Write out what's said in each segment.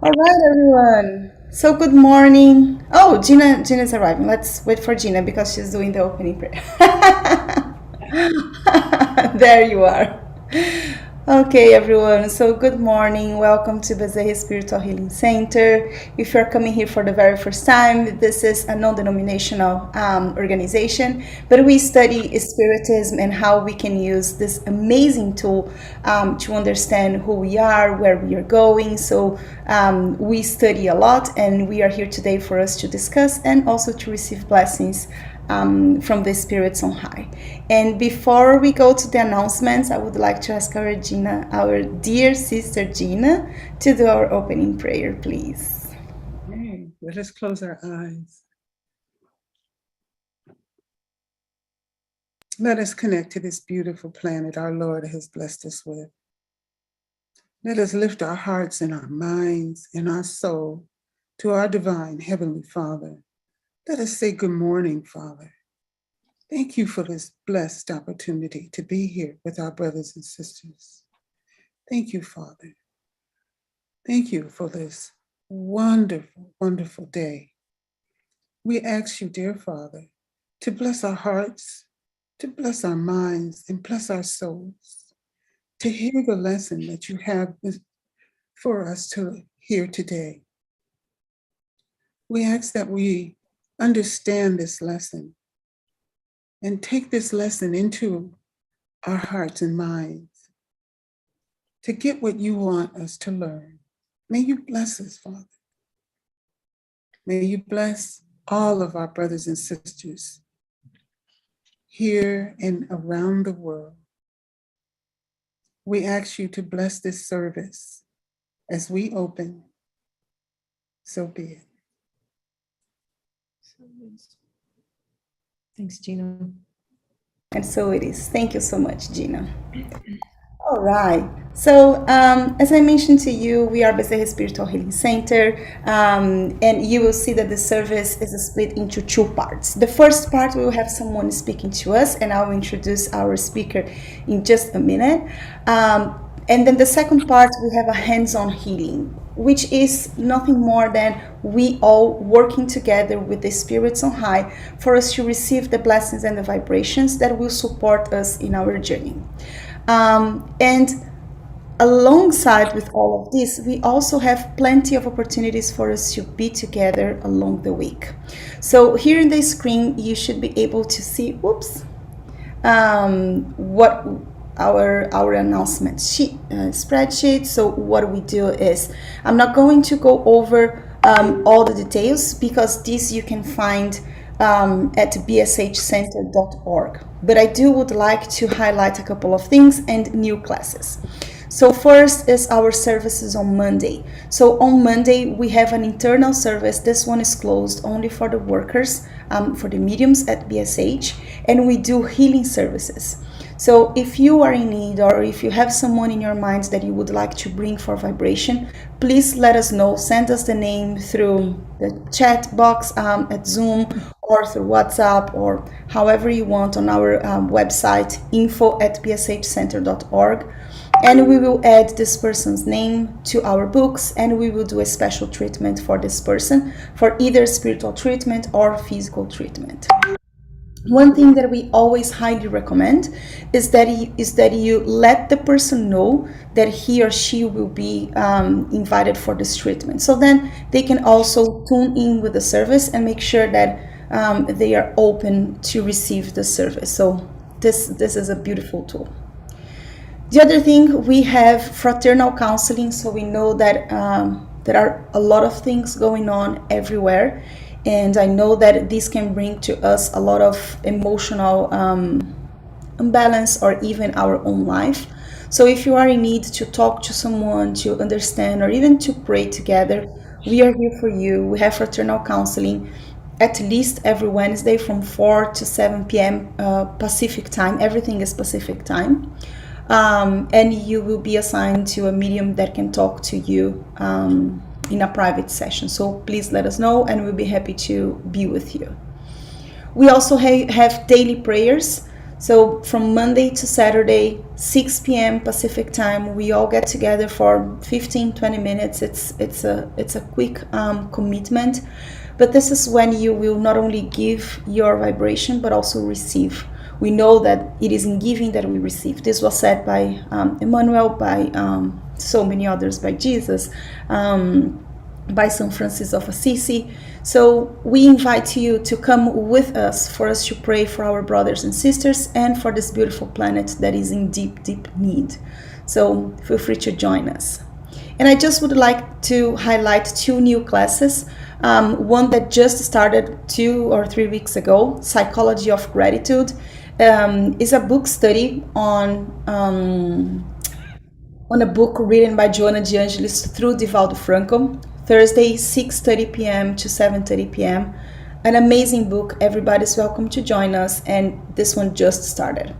All right, everyone. So good morning. Oh, Gina's arriving. Let's wait for Gina because she's doing the opening prayer. There you are. Okay, everyone. So good morning. Welcome to Bezerra Spiritual Healing Center. If you're coming here for the very first time, this is a non-denominational organization, but we study Spiritism and how we can use this amazing tool to understand who we are, where we are going. So we study a lot, and we are here today for us to discuss and also to receive blessings from the spirits on high. And before we go to the announcements, I would like to ask our dear sister Gina, to do our opening prayer, please. Okay, let us close our eyes. Let us connect to this beautiful planet our Lord has blessed us with. Let us lift our hearts and our minds and our soul to our divine Heavenly Father. Let us say good morning, Father. Thank you for this blessed opportunity to be here with our brothers and sisters. Thank you, Father. Thank you for this wonderful, wonderful day. We ask you, dear Father, to bless our hearts, to bless our minds, and bless our souls, to hear the lesson that you have for us to hear today. We ask that we understand this lesson and take this lesson into our hearts and minds to get what you want us to learn. May you bless us, Father. May you bless all of our brothers and sisters here and around the world. We ask you to bless this service as we open. So be it. Thanks, Gina. And so it is. Thank you so much, Gina. All right. So, as I mentioned to you, we are Bezerra Spiritual Healing Center, and you will see that the service is split into two parts. The first part, we will have someone speaking to us, and I will introduce our speaker in just a minute. And then the second part, we have a hands-on healing, which is nothing more than we all working together with the spirits on high for us to receive the blessings and the vibrations that will support us in our journey. And alongside with all of this, we also have plenty of opportunities for us to be together along the week. So here in the screen, you should be able to see, what our announcement spreadsheet. So what we do is, I'm not going to go over all the details because this you can find at bshcenter.org. But I would like to highlight a couple of things and new classes. So first is our services on Monday. So on Monday, we have an internal service. This one is closed only for the workers, for the mediums at BSH, and we do healing services. So if you are in need, or if you have someone in your mind that you would like to bring for vibration, please let us know. Send us the name through the chat box at Zoom, or through WhatsApp, or however you want on our website, info@bshcenter.org. And we will add this person's name to our books, and we will do a special treatment for this person for either spiritual treatment or physical treatment. One thing that we always highly recommend is that you let the person know that he or she will be invited for this treatment. So then they can also tune in with the service and make sure that they are open to receive the service. So this is a beautiful tool. The other thing, we have fraternal counseling. So we know that there are a lot of things going on everywhere. And I know that this can bring to us a lot of emotional imbalance, or even our own life. So if you are in need to talk to someone, to understand, or even to pray together, we are here for you. We have fraternal counseling at least every Wednesday from 4 to 7 p.m. Pacific time. Everything is Pacific time. And you will be assigned to a medium that can talk to you in a private session. So please let us know, and we'll be happy to be with you. We also have daily prayers. So from Monday to Saturday, 6 p.m. Pacific time, we all get together for 15-20 minutes. It's a quick commitment, but this is when you will not only give your vibration but also receive. We know that it is in giving that we receive. This was said by Emmanuel, by so many others, by Jesus, by St. Francis of Assisi. So we invite you to come with us for us to pray for our brothers and sisters and for this beautiful planet that is in deep, deep need. So feel free to join us. And I just would like to highlight two new classes. One that just started 2 or 3 weeks ago, Psychology of Gratitude, is a book study on a book written by Joanna de Angelis through Divaldo Franco. Thursday, 6:30 p.m. to 7:30 p.m. An amazing book. Everybody's welcome to join us, and this one just started.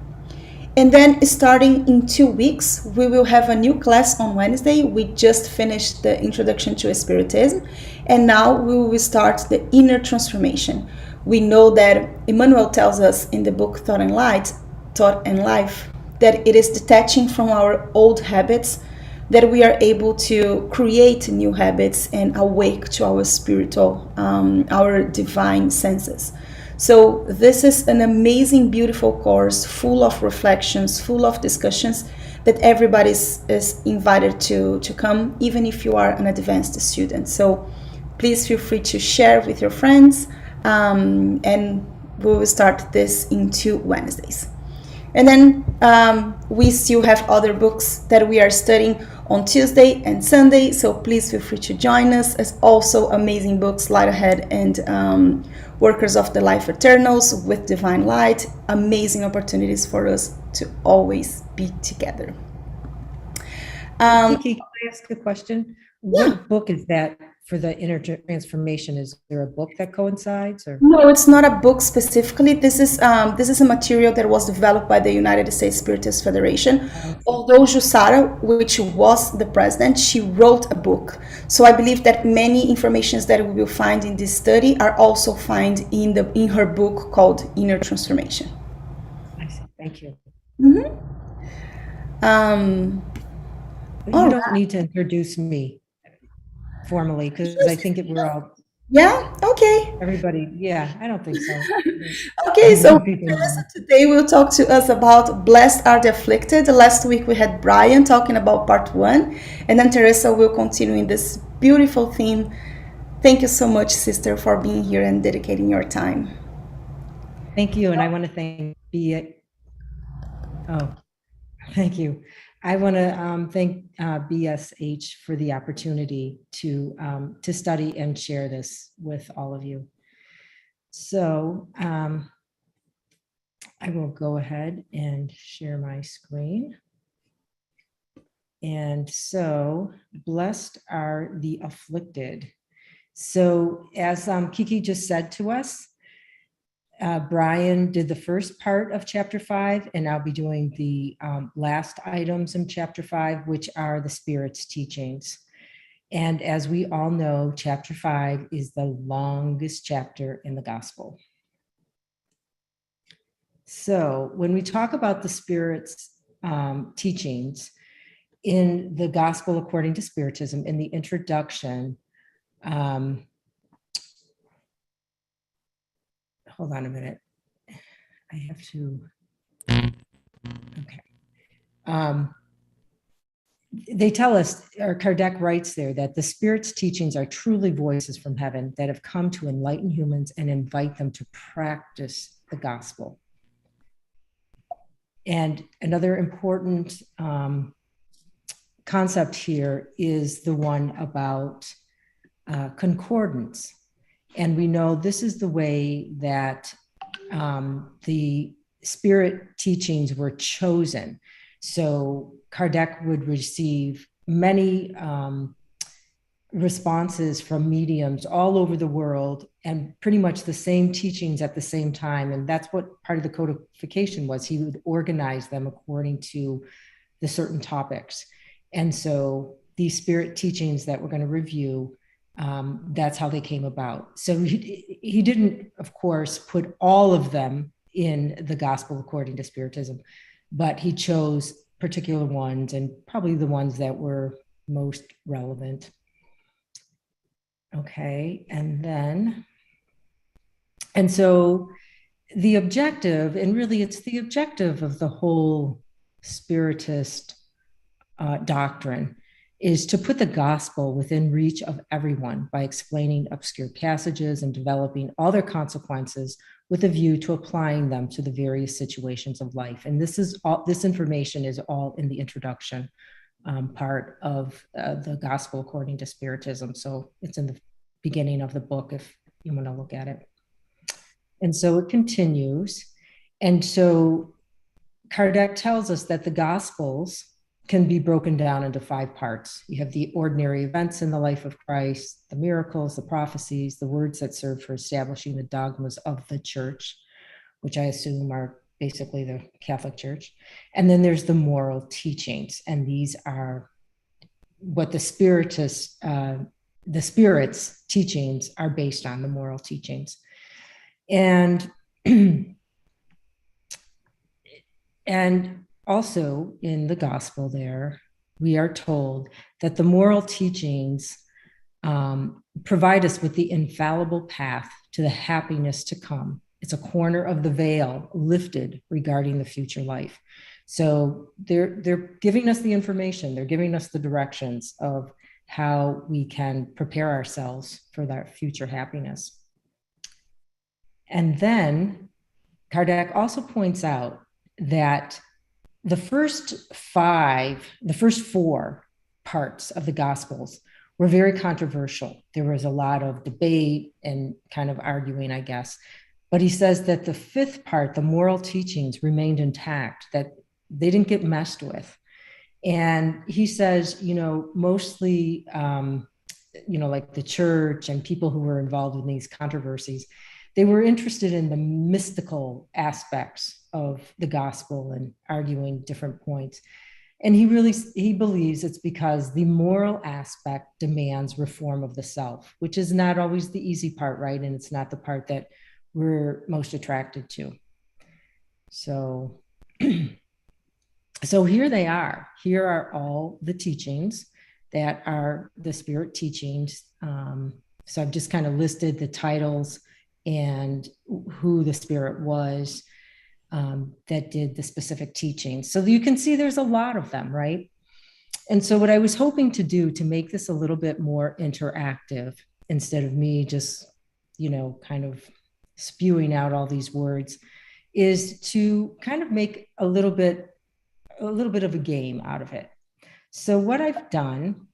And then starting in 2 weeks, we will have a new class on Wednesday. We just finished the Introduction to Spiritism, and now we will start the Inner Transformation. We know that Emmanuel tells us in the book Thought and Life, that it is detaching from our old habits that we are able to create new habits and awake to our spiritual, our divine senses. So this is an amazing, beautiful course full of reflections, full of discussions that everybody is invited to come, even if you are an advanced student. So please feel free to share with your friends, and we will start this in 2 Wednesdays. And then we still have other books that we are studying on Tuesday and Sunday, so please feel free to join us. As also amazing books, Light Ahead and Workers of the Life Eternals with Divine Light. Amazing opportunities for us to always be together. Kiki, can I ask a question? Yeah. What book is that for the inner transformation? Is there a book that coincides? Or? No, it's not a book specifically. This is a material that was developed by the United States Spiritist Federation. Although Jussara, which was the president, she wrote a book. So I believe that many informations that we will find in this study are also found in her book called Inner Transformation. I see. Thank you. Mm-hmm. You don't need to introduce me formally, because I think we're all. Yeah, okay. Everybody, yeah, I don't think so. Okay, so Teresa today will talk to us about Blessed Are the Afflicted. Last week we had Brian talking about part 1, and then Teresa will continue in this beautiful theme. Thank you so much, sister, for being here and dedicating your time. Thank you, and I want to thank thank you. I want to thank BSH for the opportunity to study and share this with all of you. So I will go ahead and share my screen. And so, blessed are the afflicted. So as Kiki just said to us, Brian did the first part of chapter 5, and I'll be doing the last items in chapter 5, which are the Spirit's teachings. And as we all know, chapter 5 is the longest chapter in the Gospel. So when we talk about the Spirit's teachings in the Gospel according to Spiritism, in the introduction, hold on a minute. I have to, okay. They tell us, or Kardec writes there, that the Spirit's teachings are truly voices from heaven that have come to enlighten humans and invite them to practice the gospel. And another important concept here is the one about concordance. And we know this is the way that the Spirit teachings were chosen. So Kardec would receive many responses from mediums all over the world, and pretty much the same teachings at the same time. And that's what part of the codification was. He would organize them according to the certain topics. And so these Spirit teachings that we're going to review, that's how they came about. So he didn't, of course, put all of them in the Gospel according to Spiritism, but he chose particular ones and probably the ones that were most relevant. Okay, and so the objective, and really it's the objective of the whole Spiritist doctrine, is to put the gospel within reach of everyone by explaining obscure passages and developing all their consequences with a view to applying them to the various situations of life. And this information is all in the introduction part of the Gospel according to Spiritism. So it's in the beginning of the book if you want to look at it. And so it continues. And so Kardec tells us that the Gospels can be broken down into 5 parts. You have the ordinary events in the life of Christ, the miracles, the prophecies, the words that serve for establishing the dogmas of the church, which I assume are basically the Catholic Church. And then there's the moral teachings. And these are what the Spirits teachings are based on, the moral teachings. And also in the gospel there, we are told that the moral teachings provide us with the infallible path to the happiness to come. It's a corner of the veil lifted regarding the future life. So they're giving us the information, they're giving us the directions of how we can prepare ourselves for that future happiness. And then Kardec also points out that the first 4 parts of the Gospels were very controversial. There was a lot of debate and kind of arguing, I guess. But he says that the 5th part, the moral teachings, remained intact, that they didn't get messed with. And he says, mostly, like the church and people who were involved in these controversies, they were interested in the mystical aspects of the gospel and arguing different points. And he believes it's because the moral aspect demands reform of the self, which is not always the easy part, right? And it's not the part that we're most attracted to. So, so here they are. Here are all the teachings that are the Spirit teachings. So I've just kind of listed the titles and who the Spirit was that did the specific teachings. So you can see there's a lot of them, right? And so what I was hoping to do to make this a little bit more interactive, instead of me just, kind of spewing out all these words, is to kind of make a little bit of a game out of it. So what I've done,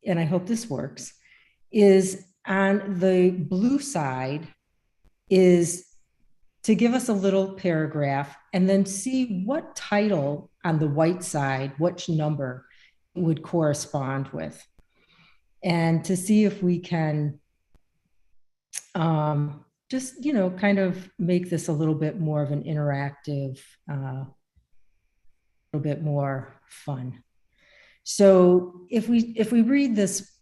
and I hope this works, is on the blue side is to give us a little paragraph and then see what title on the white side, which number would correspond with, and to see if we can just, kind of make this a little bit more of an interactive, a little bit more fun. So if we read this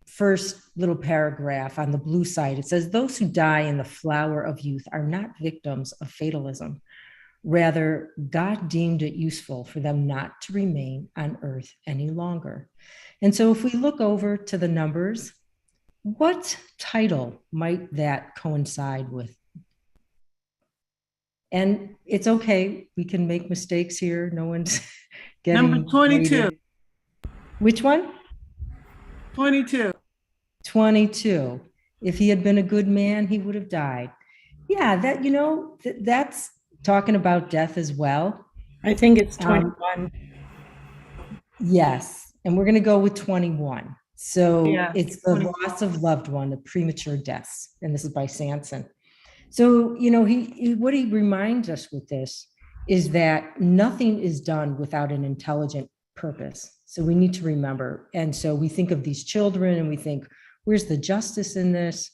first little paragraph on the blue side, it says, those who die in the flower of youth are not victims of fatalism. Rather, God deemed it useful for them not to remain on earth any longer. And so if we look over to the numbers, what title might that coincide with? And it's okay, we can make mistakes here. No one's getting Number 22. rated. Which one? 22. 22. If he had been a good man, he would have died. Yeah, that, that's talking about death as well. I think it's 21. Yes, and we're going to go with 21. So Yeah, it's the 21. loss of loved one, the premature deaths, and this is by Sanson. So, he what he reminds us with this is that nothing is done without an intelligent purpose. So we need to remember. And so we think of these children and we think, where's the justice in this?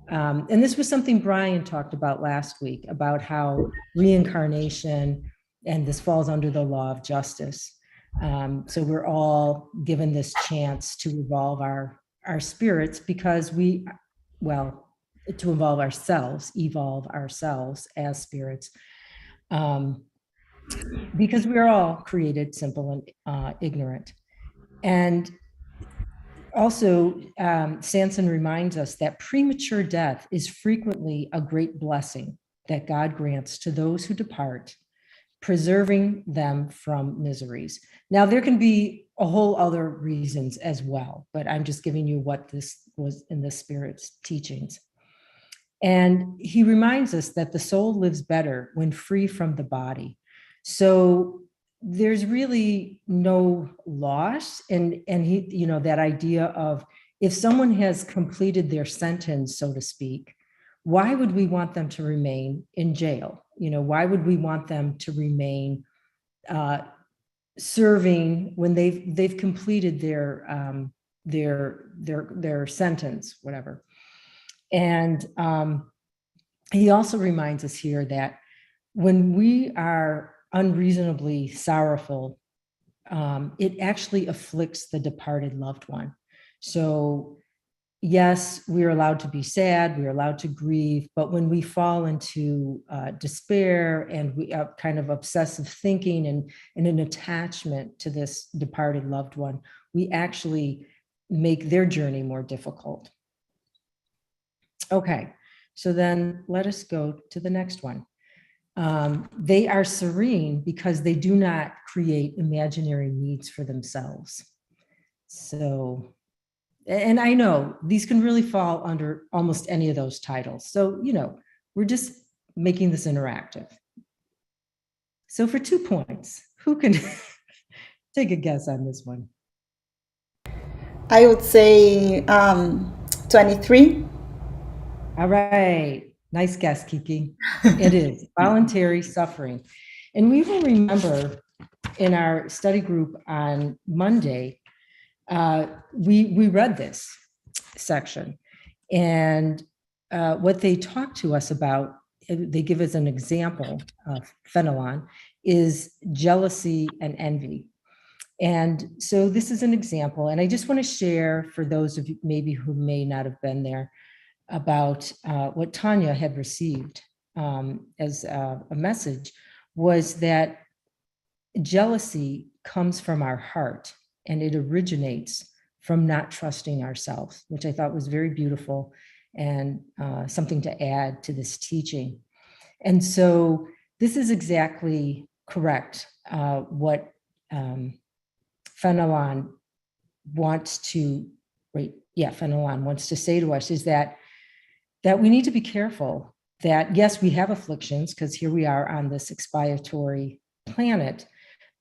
And this was something Brian talked about last week, about how reincarnation, and this falls under the law of justice. So we're all given this chance to evolve our spirits because to evolve ourselves as spirits, because we're all created simple and ignorant. And also, Sanson reminds us that premature death is frequently a great blessing that God grants to those who depart, preserving them from miseries. Now, there can be a whole other reasons as well, but I'm just giving you what this was in the Spirit's teachings. And he reminds us that the soul lives better when free from the body. So there's really no loss. And he, that idea of, if someone has completed their sentence, so to speak, why would we want them to remain in jail? Why would we want them to remain serving when they've completed their sentence, whatever. And he also reminds us here that when we are unreasonably sorrowful, it actually afflicts the departed loved one. So yes, we're allowed to be sad, we're allowed to grieve, but when we fall into despair and we kind of obsessive thinking and an attachment to this departed loved one, we actually make their journey more difficult. Okay, so then let us go to the next one. They are serene because they do not create imaginary needs for themselves. So, and I know these can really fall under almost any of those titles. So, we're just making this interactive. So for 2 points, who can take a guess on this one? I would say 23. All right. Nice guess, Kiki. It is voluntary suffering. And we will remember in our study group on Monday, we read this section. And what they talk to us about, they give us an example of Fenelon, is jealousy and envy. And so this is an example. And I just want to share for those of you maybe who may not have been there, about what Tanya had received as a message, was that jealousy comes from our heart and it originates from not trusting ourselves, which I thought was very beautiful and something to add to this teaching. And so this is exactly correct. What Fenelon wants to, Fenelon wants to say to us is that we need to be careful that, yes, we have afflictions because here we are on this expiatory planet,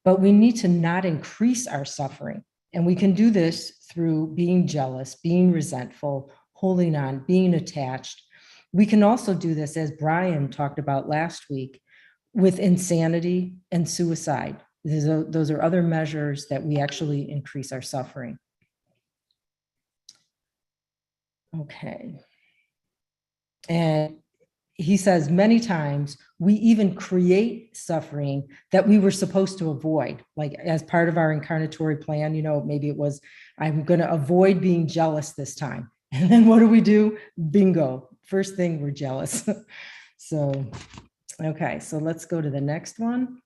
but we need to not increase our suffering. And we can do this through being jealous, being resentful, holding on, being attached. We can also do this, as Brian talked about last week, with insanity and suicide. Those are other measures that we actually increase our suffering. Okay. And he says many times we even create suffering that we were supposed to avoid, like as part of our incarnatory plan. Maybe it was, I'm going to avoid being jealous this time. And then what do? Bingo. First thing, we're jealous. So, okay, so let's go to the next one.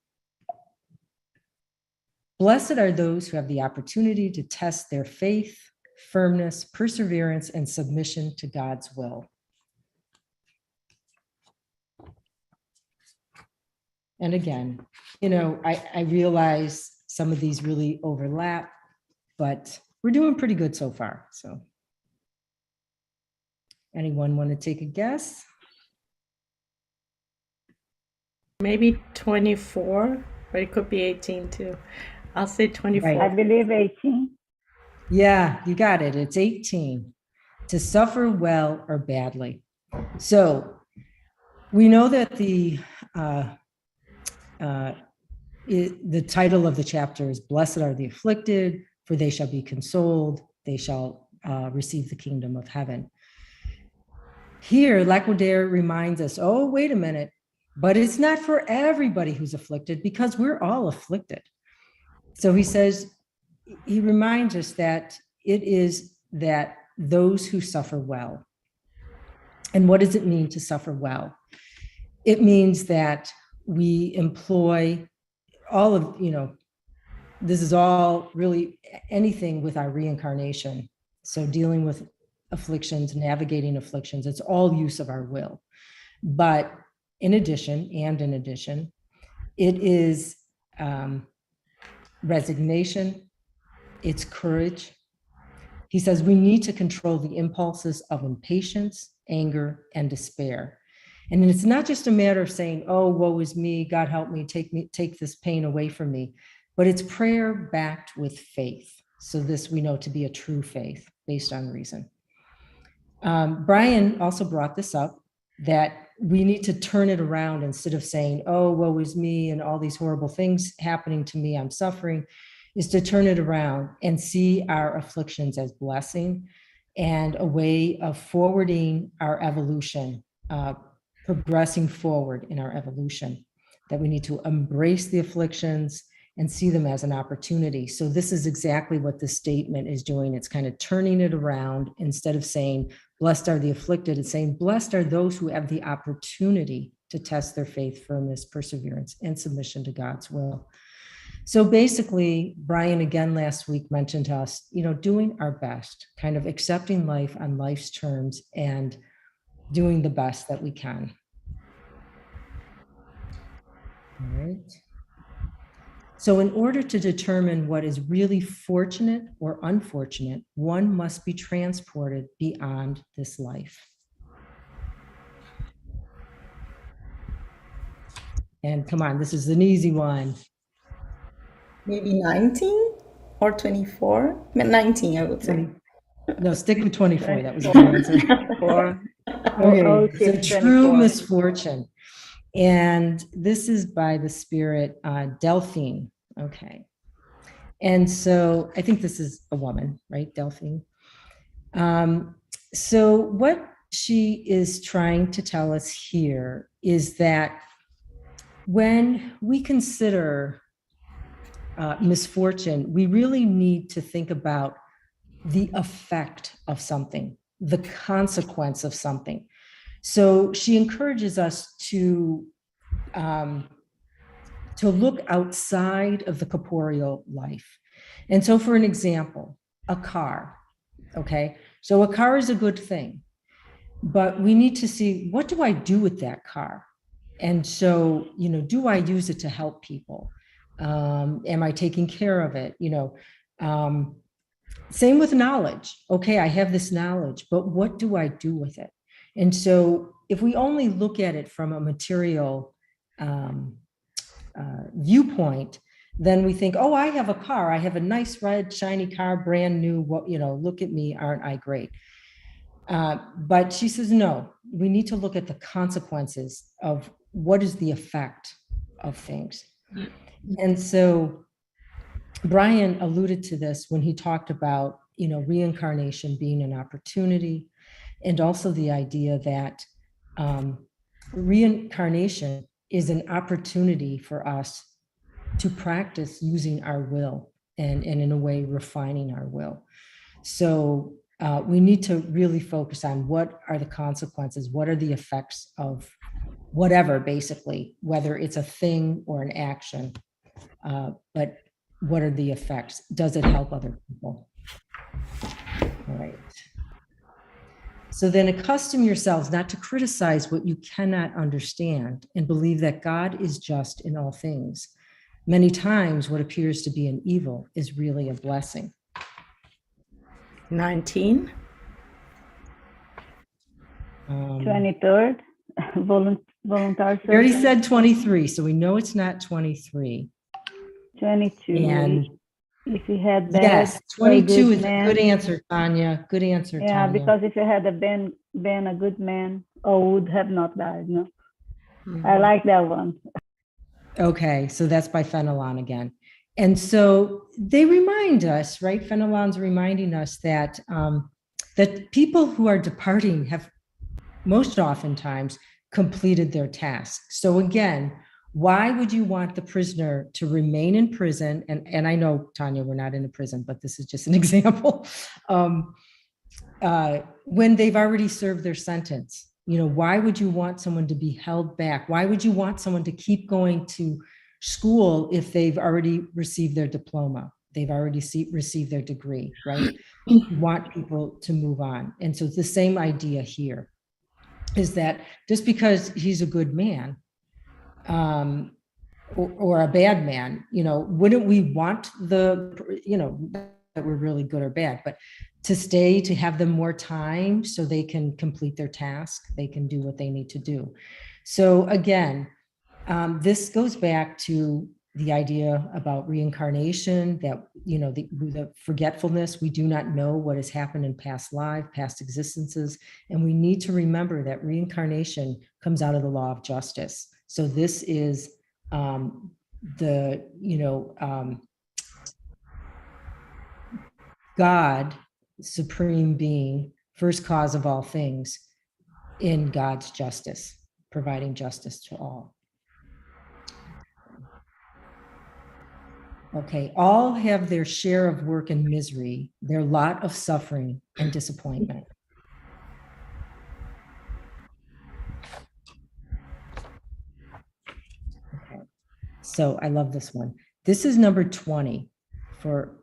Blessed are those who have the opportunity to test their faith, firmness, perseverance, and submission to God's will. And again, I realize some of these really overlap, but we're doing pretty good so far. So anyone want to take a guess? Maybe 24, but it could be 18 too. I'll say 24. Right. I believe 18. Yeah, you got it. It's 18. To suffer well or badly. So we know that the title of the chapter is Blessed are the Afflicted, for they shall be consoled. They shall receive the kingdom of heaven. Here, Lacordaire reminds us, oh, wait a minute, but it's not for everybody who's afflicted, because we're all afflicted. So he reminds us that it is that those who suffer well. And what does it mean to suffer well? It means that we employ all of, this is all really anything with our reincarnation. So dealing with afflictions, navigating afflictions, it's all use of our will. But in addition, it is resignation, it's courage. He says we need to control the impulses of impatience, anger, and despair. And it's not just a matter of saying, oh, woe is me, God help me, take this pain away from me, but it's prayer backed with faith. So this we know to be a true faith based on reason. Brian also brought this up, that we need to turn it around instead of saying, oh, woe is me and all these horrible things happening to me, I'm suffering, is to turn it around and see our afflictions as blessing and a way of forwarding our evolution, progressing forward in our evolution, that we need to embrace the afflictions and see them as an opportunity. So this is exactly what this statement is doing. It's kind of turning it around. Instead of saying, blessed are the afflicted, it's saying, blessed are those who have the opportunity to test their faith, firmness, perseverance, and submission to God's will. So basically, Brian again last week mentioned to us, doing our best, kind of accepting life on life's terms and doing the best that we can. All right. So in order to determine what is really fortunate or unfortunate, one must be transported beyond this life. And come on, this is an easy one. Maybe 19 or 24? 19, I would say. No, stick with 24. That was a good answer. Okay, it's a true misfortune. And this is by the spirit Delphine. Okay. And so I think this is a woman, right? Delphine. So what she is trying to tell us here is that when we consider misfortune, we really need to think about the effect of something, the consequence of something. So she encourages us to look outside of the corporeal life. And so for an example, a car, okay? So a car is a good thing, but we need to see, what do I do with that car? And so, do I use it to help people? Am I taking care of it? Same with knowledge. Okay, I have this knowledge, but what do I do with it? And so if we only look at it from a material viewpoint, then we think, oh, I have a car. I have a nice red, shiny car, brand new. Look at me. Aren't I great? But she says, no, we need to look at the consequences of what is the effect of things. And so Brian alluded to this when he talked about, reincarnation being an opportunity, and also the idea that reincarnation is an opportunity for us to practice using our will and in a way refining our will. So we need to really focus on what are the consequences, what are the effects of whatever, basically, whether it's a thing or an action, but what are the effects? Does it help other people? All right. So then accustom yourselves not to criticize what you cannot understand and believe that God is just in all things. Many times what appears to be an evil is really a blessing. 19. 23rd, voluntary I already service. said 23, so we know it's not 23. 22. And if you had been yes, a 22 good is man, a good answer, Tanya. Good answer, yeah, Tanya. because if you had been a good man, or would have not died. No, I like that one. Okay, so that's by Fenelon again. And so they remind us, right? Fenelon's reminding us that that people who are departing have most oftentimes completed their task. So again, why would you want the prisoner to remain in prison? And I know, Tanya, we're not in a prison, but this is just an example. When they've already served their sentence. Why would you want someone to be held back? Why would you want someone to keep going to school if they've already received their diploma? They've already received their degree, right? You want people to move on. And so it's the same idea here, is that just because he's a good man, or a bad man, wouldn't we want that we're really good or bad, but to have them more time so they can complete their task, they can do what they need to do. So again, this goes back to the idea about reincarnation, that, the forgetfulness, we do not know what has happened in past life, past existences. And we need to remember that reincarnation comes out of the law of justice. So this is God, supreme being, first cause of all things, in God's justice, providing justice to all. Okay, all have their share of work and misery, their lot of suffering and disappointment. Okay, so I love this one. This is number 20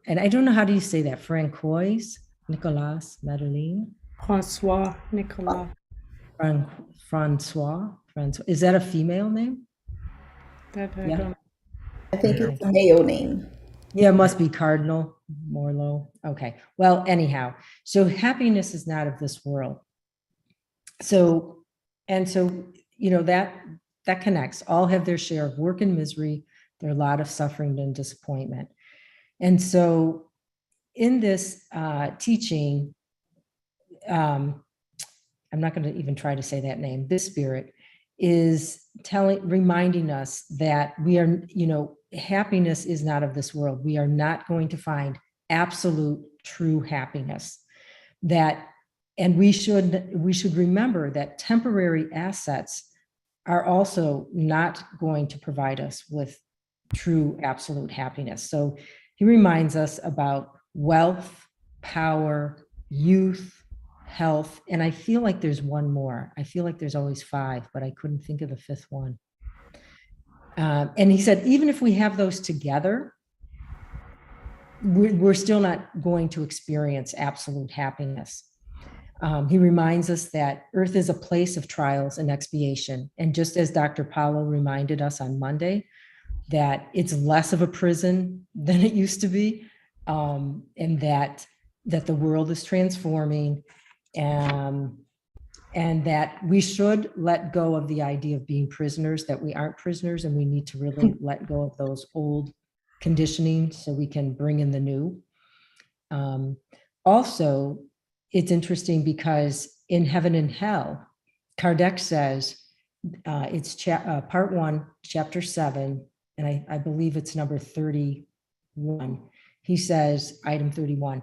and I don't know, how do you say that? Francois, Nicolas, Madeline? Francois, Nicolas. Francois. Is that a female name? Yeah. I think it's a male name. Yeah, it must be Cardinal Morlow. Okay. Well, anyhow, so happiness is not of this world. So that connects. All have their share of work and misery, their lot of suffering and disappointment. And so in this teaching, I'm not going to even try to say that name, this spirit is reminding us that we are, happiness is not of this world. We are not going to find absolute true happiness. And we should remember that temporary assets are also not going to provide us with true absolute happiness. So he reminds us about wealth, power, youth, health, and I feel like there's one more. I feel like there's always 5, but I couldn't think of the 5th one. And he said, even if we have those together, we're still not going to experience absolute happiness. He reminds us that Earth is a place of trials and expiation. And just as Dr. Paulo reminded us on Monday, that it's less of a prison than it used to be, and that the world is transforming, and that we should let go of the idea of being prisoners, that we aren't prisoners, and we need to really let go of those old conditioning so we can bring in the new. Also, it's interesting because in Heaven and Hell, Kardec says, it's part 1, chapter 7, and I believe it's number 31. He says, item 31,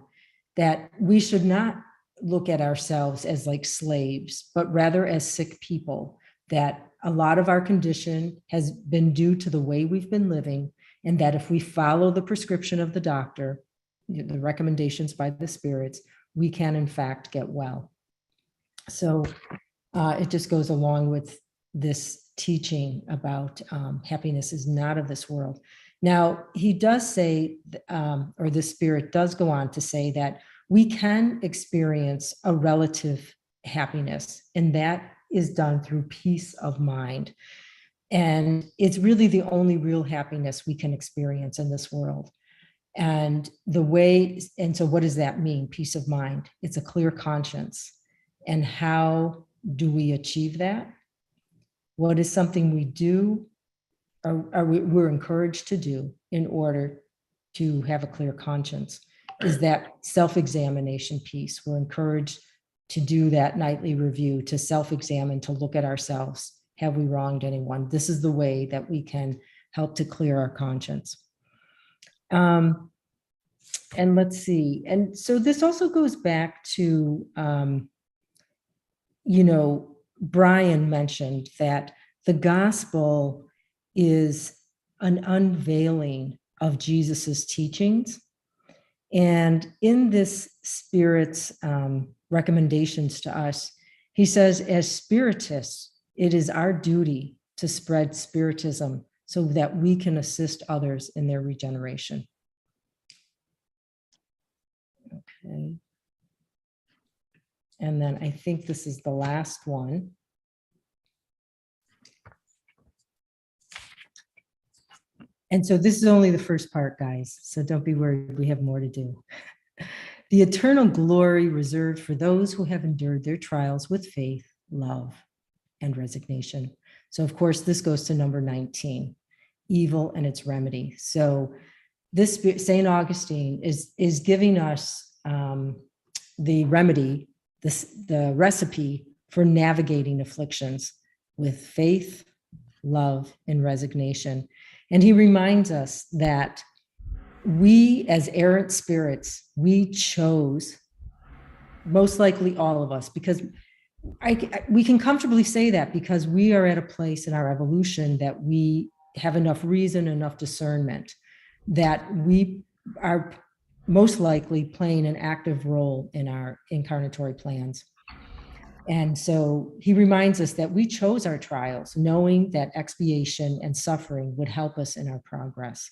that we should not look at ourselves as like slaves, but rather as sick people, that a lot of our condition has been due to the way we've been living, and that if we follow the prescription of the doctor, the recommendations by the spirits, we can in fact get well. So it just goes along with this teaching about happiness is not of this world. Now, he does say, or the spirit does go on to say that we can experience a relative happiness, and that is done through peace of mind. And it's really the only real happiness we can experience in this world. And so what does that mean? Peace of mind. It's a clear conscience. And how do we achieve that? What is something we do, or we're encouraged to do in order to have a clear conscience? Is that self-examination piece. We're encouraged to do that nightly review, to self-examine, to look at ourselves. Have we wronged anyone? This is the way that we can help to clear our conscience. And let's see. And so this also goes back to, Brian mentioned that the gospel is an unveiling of Jesus's teachings. And in this spirit's recommendations to us, He says, as spiritists, it is our duty to spread Spiritism so that we can assist others in their regeneration. Okay. And then I think this is the last one. And so this is only the first part, guys. So don't be worried, we have more to do. The eternal glory reserved for those who have endured their trials with faith, love, and resignation. So of course, this goes to number 19, evil and its remedy. So this St. Augustine is giving us the remedy, the recipe for navigating afflictions with faith, love, and resignation. And he reminds us that we as errant spirits, we chose, most likely all of us, because we can comfortably say that because we are at a place in our evolution that we have enough reason, enough discernment, that we are most likely playing an active role in our incarnatory plans. And so he reminds us that we chose our trials, knowing that expiation and suffering would help us in our progress.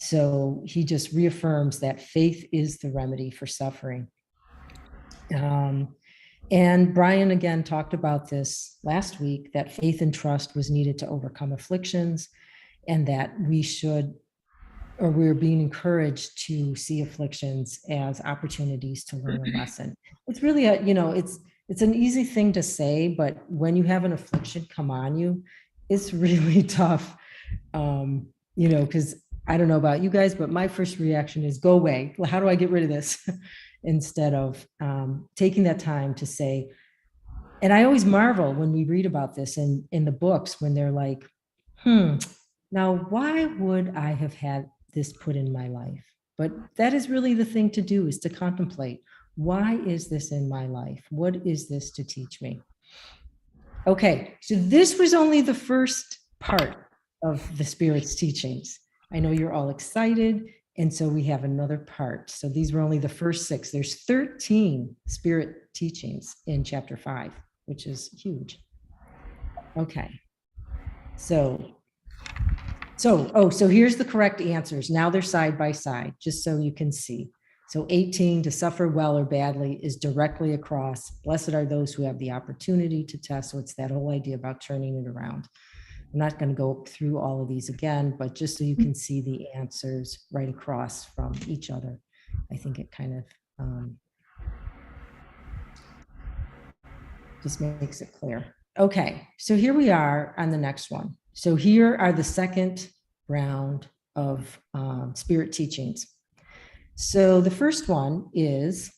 So he just reaffirms that faith is the remedy for suffering. And Brian again talked about this last week, that faith and trust was needed to overcome afflictions, and that we're being encouraged to see afflictions as opportunities to learn a lesson. It's really it's an easy thing to say, but when you have an affliction come on you, it's really tough. Because I don't know about you guys, but my first reaction is go away. How do I get rid of this? Instead of taking that time to say, and I always marvel when we read about this in the books, when they're like, now why would I have had this put in my life? But that is really the thing to do, is to contemplate, why is this in my life? What is this to teach me? Okay, so this was only the first part of the Spirit's teachings. I know you're all excited, and so we have another part. So these were only the first 6. There's 13 Spirit teachings in chapter 5, which is huge. Okay, so here's the correct answers. Now they're side by side, just so you can see. So 18, to suffer well or badly, is directly across. Blessed are those who have the opportunity to test. So it's that whole idea about turning it around. I'm not going to go through all of these again, but just so you can see the answers right across from each other. I think it kind of just makes it clear. Okay, so here we are on the next one. So here are the second round of Spirit teachings. So the first one is,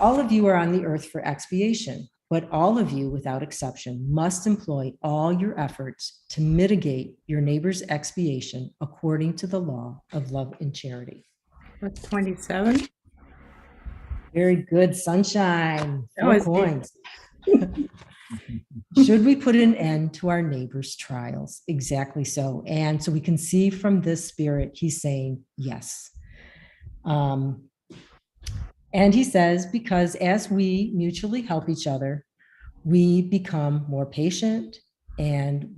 all of you are on the earth for expiation, but all of you, without exception, must employ all your efforts to mitigate your neighbor's expiation according to the law of love and charity. What's 27? Very good, sunshine. That 4 was points. Should we put an end to our neighbor's trials? Exactly so. And so we can see from this Spirit, he's saying yes. And he says, because as we mutually help each other, we become more patient, and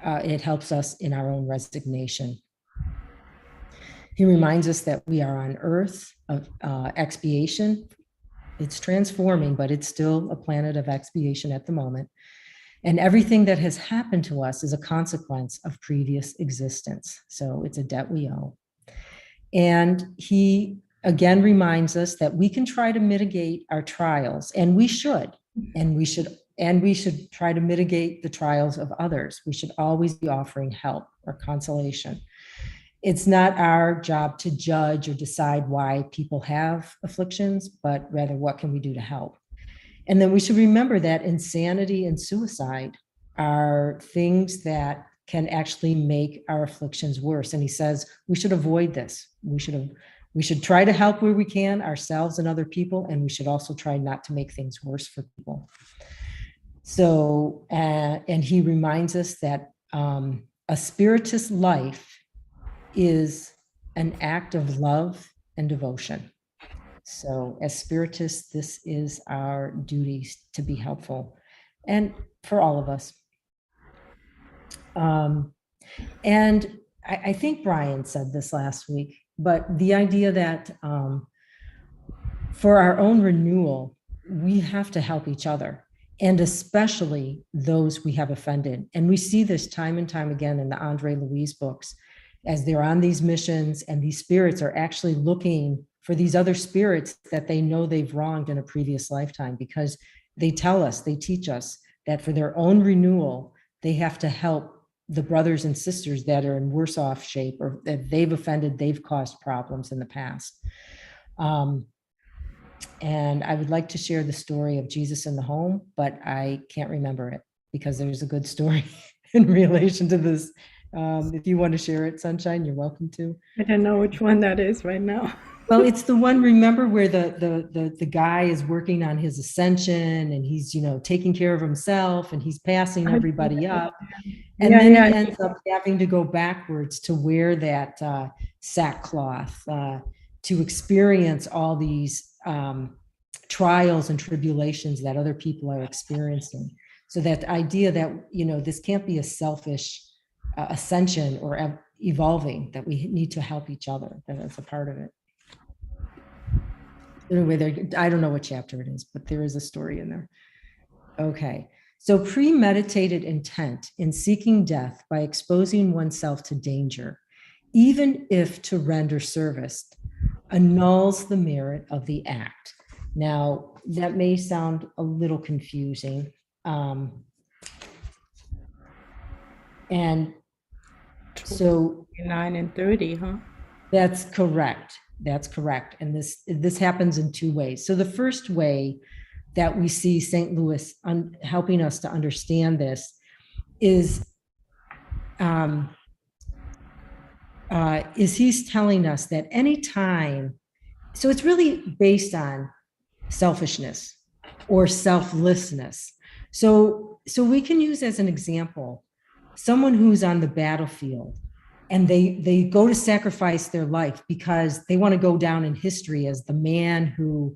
it helps us in our own resignation. He reminds us that we are on earth of expiation. It's transforming, but it's still a planet of expiation at the moment. And everything that has happened to us is a consequence of previous existence. So it's a debt we owe. And he again reminds us that we can try to mitigate our trials, and we should try to mitigate the trials of others. We should always be offering help or consolation. It's not our job to judge or decide why people have afflictions, but rather what can we do to help? And then we should remember that insanity and suicide are things that can actually make our afflictions worse. And he says we should avoid this. We should try to help where we can, ourselves and other people, and we should also try not to make things worse for people. So, and he reminds us that a spiritist life is an act of love and devotion. So as spiritists, this is our duty to be helpful, and for all of us. And I think Brian said this last week, but the idea that for our own renewal, we have to help each other, and especially those we have offended. And we see this time and time again in the Andre Louise books, as they're on these missions, and these spirits are actually looking for these other spirits that they know they've wronged in a previous lifetime, because they tell us, they teach us that for their own renewal, they have to help the brothers and sisters that are in worse off shape, or that they've offended, they've caused problems in the past. And I would like to share the story of Jesus in the home, but I can't remember it, because there's a good story in relation to this. If you want to share it, Sunshine, you're welcome to. I don't know which one that is right now. Well, it's the one, remember, where the guy is working on his ascension, and he's, taking care of himself, and he's passing everybody up. And then he ends up having to go backwards to wear that sackcloth, to experience all these trials and tribulations that other people are experiencing. So that idea that, this can't be a selfish ascension or evolving, that we need to help each other, that that's a part of it. Anyway, I don't know what chapter it is, but there is a story in there. Okay. So premeditated intent in seeking death by exposing oneself to danger, even if to render service, annuls the merit of the act. Now, that may sound a little confusing. And so 29 and 30, huh? That's correct. That's correct. And this happens in two ways. So the first way that we see St. Louis helping us to understand this is he's telling us that any time, so it's really based on selfishness or selflessness. So we can use as an example someone who's on the battlefield, and they go to sacrifice their life because they want to go down in history as the man who,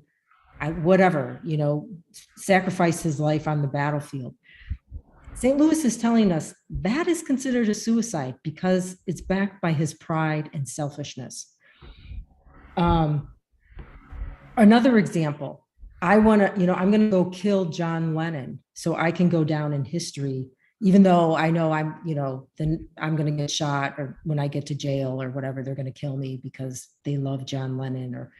sacrificed his life on the battlefield. St. Louis is telling us that is considered a suicide because it's backed by his pride and selfishness. Another example, I'm going to go kill John Lennon so I can go down in history, even though I know then I'm going to get shot, or when I get to jail or whatever, they're going to kill me because they love John Lennon. Or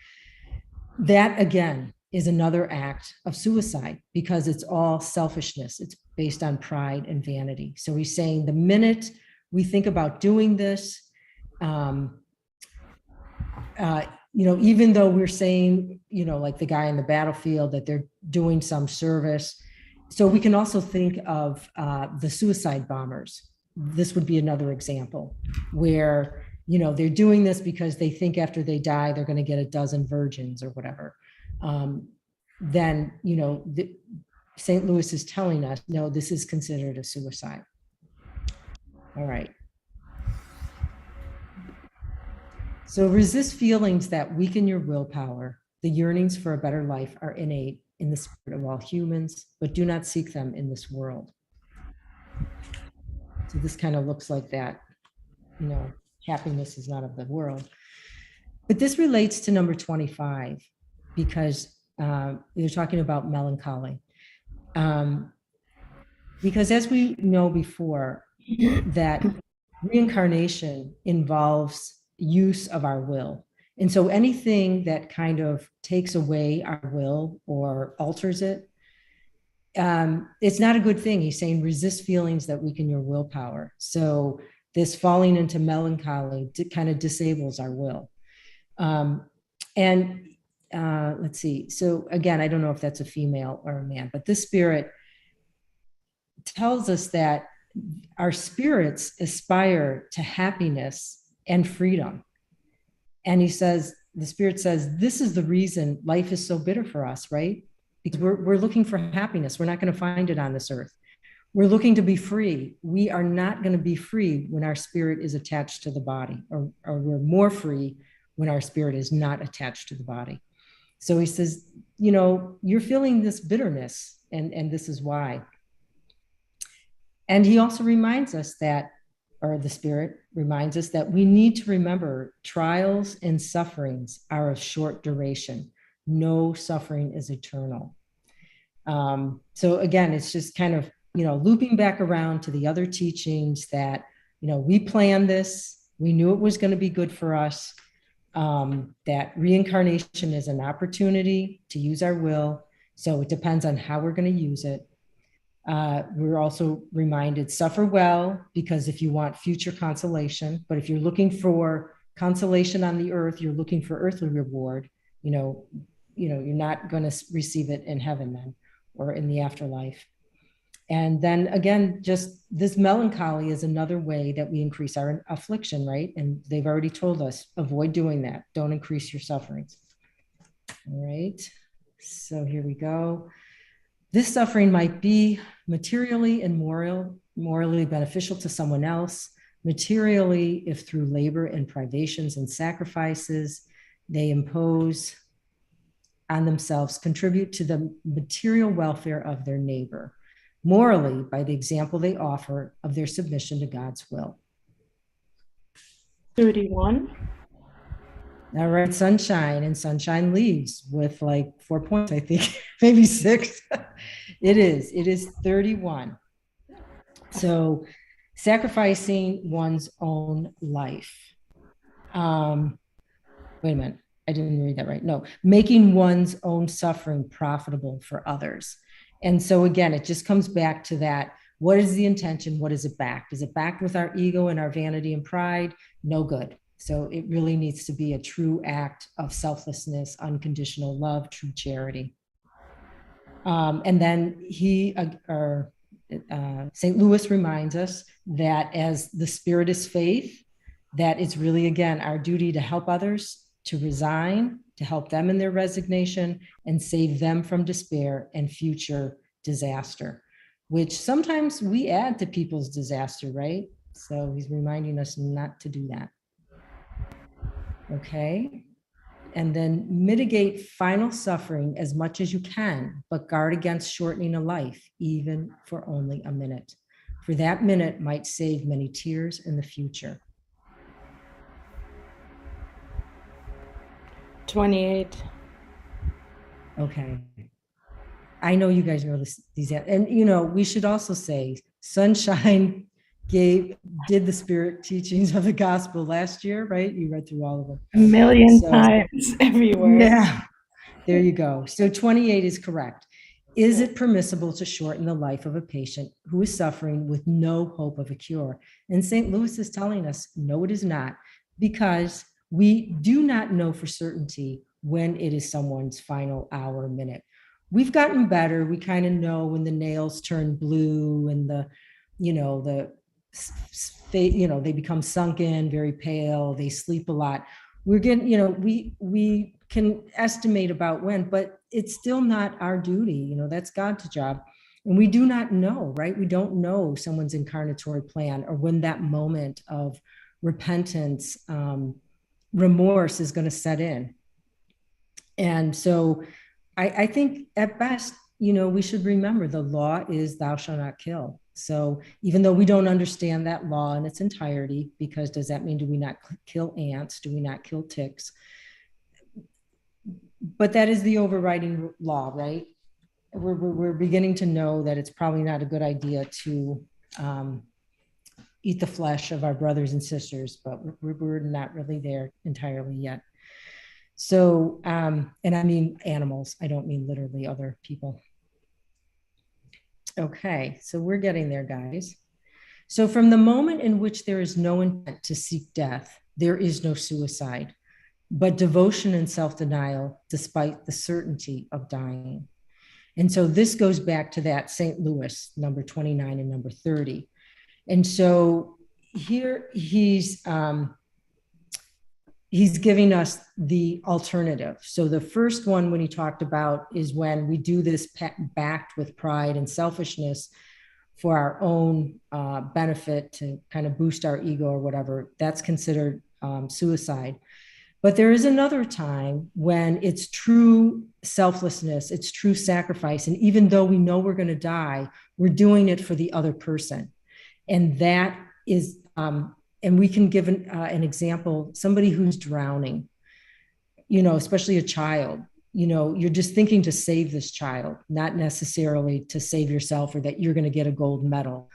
that again is another act of suicide, because it's all selfishness. It's based on pride and vanity. So he's saying the minute we think about doing this, even though we're saying, like the guy in the battlefield, that they're doing some service. So we can also think of the suicide bombers. This would be another example where, they're doing this because they think after they die, they're going to get a dozen virgins or whatever. Then, St. Louis is telling us, no, this is considered a suicide. All right. So resist feelings that weaken your willpower. The yearnings for a better life are innate in the spirit of all humans, but do not seek them in this world. So this kind of looks like that, happiness is not of the world. But this relates to number 25, because you're talking about melancholy. Because as we know before, that reincarnation involves use of our will. And so anything that kind of takes away our will or alters it, it's not a good thing. He's saying resist feelings that weaken your willpower. So this falling into melancholy kind of disables our will. Let's see. So again, I don't know if that's a female or a man, but this spirit tells us that our spirits aspire to happiness and freedom. And he says, the spirit says, this is the reason life is so bitter for us, right? Because we're looking for happiness. We're not going to find it on this earth. We're looking to be free. We are not going to be free when our spirit is attached to the body, or we're more free when our spirit is not attached to the body. So he says, you know, you're feeling this bitterness, and this is why. And he also reminds us that, or the Spirit reminds us that we need to remember trials and sufferings are of short duration. No suffering is eternal. So again, it's just kind of, you know, looping back around to the other teachings that, you know, we planned this, we knew it was going to be good for us, that reincarnation is an opportunity to use our will. So it depends on how we're going to use it. We're also reminded, suffer well, because if you want future consolation, but if you're looking for consolation on the earth, you're looking for earthly reward, you're not going to receive it in heaven then, or in the afterlife. And then again, just this melancholy is another way that we increase our affliction, right? And they've already told us, avoid doing that. Don't increase your sufferings. All right. So here we go. This suffering might be materially and morally beneficial to someone else, materially if through labor and privations and sacrifices they impose on themselves, contribute to the material welfare of their neighbor, morally by the example they offer of their submission to God's will. 31. All right, sunshine, and sunshine leaves with like 4 points, I think, maybe 6. It is 31. So sacrificing one's own life. Wait a minute, I didn't read that right. No, making one's own suffering profitable for others. And so again, it just comes back to that. What is the intention? What is it backed? Is it backed with our ego and our vanity and pride? No good. So it really needs to be a true act of selflessness, unconditional love, true charity. And then St. Louis reminds us that as the Spirit is faith, that it's really, again, our duty to help others, to resign, to help them in their resignation, and save them from despair and future disaster, which sometimes we add to people's disaster, right? So he's reminding us not to do that. Okay. And then mitigate final suffering as much as you can, but guard against shortening a life, even for only a minute. For that minute might save many tears in the future. 28. Okay. I know you guys know these, and we should also say sunshine did the Spirit teachings of the gospel last year, right? You read through all of them. A million times everywhere. Yeah, there you go. So 28 is correct. Is it permissible to shorten the life of a patient who is suffering with no hope of a cure? And St. Louis is telling us, no, it is not, because we do not know for certainty when it is someone's final hour, minute. We've gotten better. We kind of know when the nails turn blue and they become sunken, very pale, they sleep a lot. We're getting, we can estimate about when, but it's still not our duty. That's God's job. And we do not know, right? We don't know someone's incarnatory plan or when that moment of repentance, remorse is going to set in. And so I think at best, we should remember the law is thou shalt not kill. So even though we don't understand that law in its entirety, because does that mean do we not kill ants? Do we not kill ticks? But that is the overriding law, right? We're beginning to know that it's probably not a good idea to eat the flesh of our brothers and sisters, but we're not really there entirely yet. So, and I mean animals, I don't mean literally other people. Okay, so we're getting there, guys. So from the moment in which there is no intent to seek death, there is no suicide, but devotion and self-denial despite the certainty of dying. And so this goes back to that St. Louis, number 29 and number 30. And so here he's giving us the alternative. So the first one, when he talked about, is when we do this backed with pride and selfishness for our own benefit to kind of boost our ego or whatever, that's considered suicide. But there is another time when it's true selflessness, it's true sacrifice. And even though we know we're going to die, we're doing it for the other person. And that is, and we can give an example, somebody who's drowning, especially a child, you're just thinking to save this child, not necessarily to save yourself or that you're going to get a gold medal.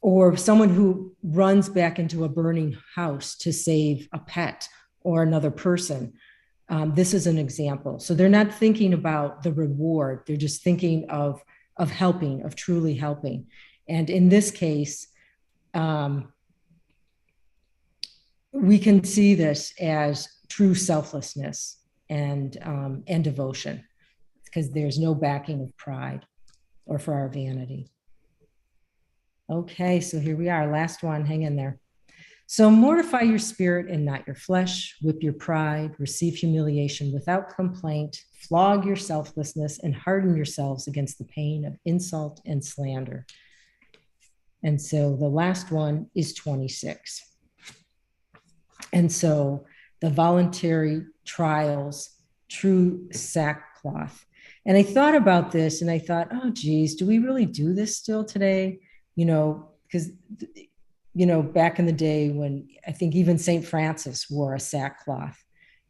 Or someone who runs back into a burning house to save a pet or another person. This is an example. So they're not thinking about the reward. They're just thinking of helping, of truly helping. And in this case, we can see this as true selflessness and devotion, because there's no backing of pride or for our vanity. Okay, so here we are, last one, hang in there. So mortify your spirit and not your flesh, whip your pride, receive humiliation without complaint, flog your selflessness, and harden yourselves against the pain of insult and slander. And so the last one is 26. And so the voluntary trials, true sackcloth. And I thought about this and I thought, oh, geez, do we really do this still today? Because, back in the day when I think even St. Francis wore a sackcloth,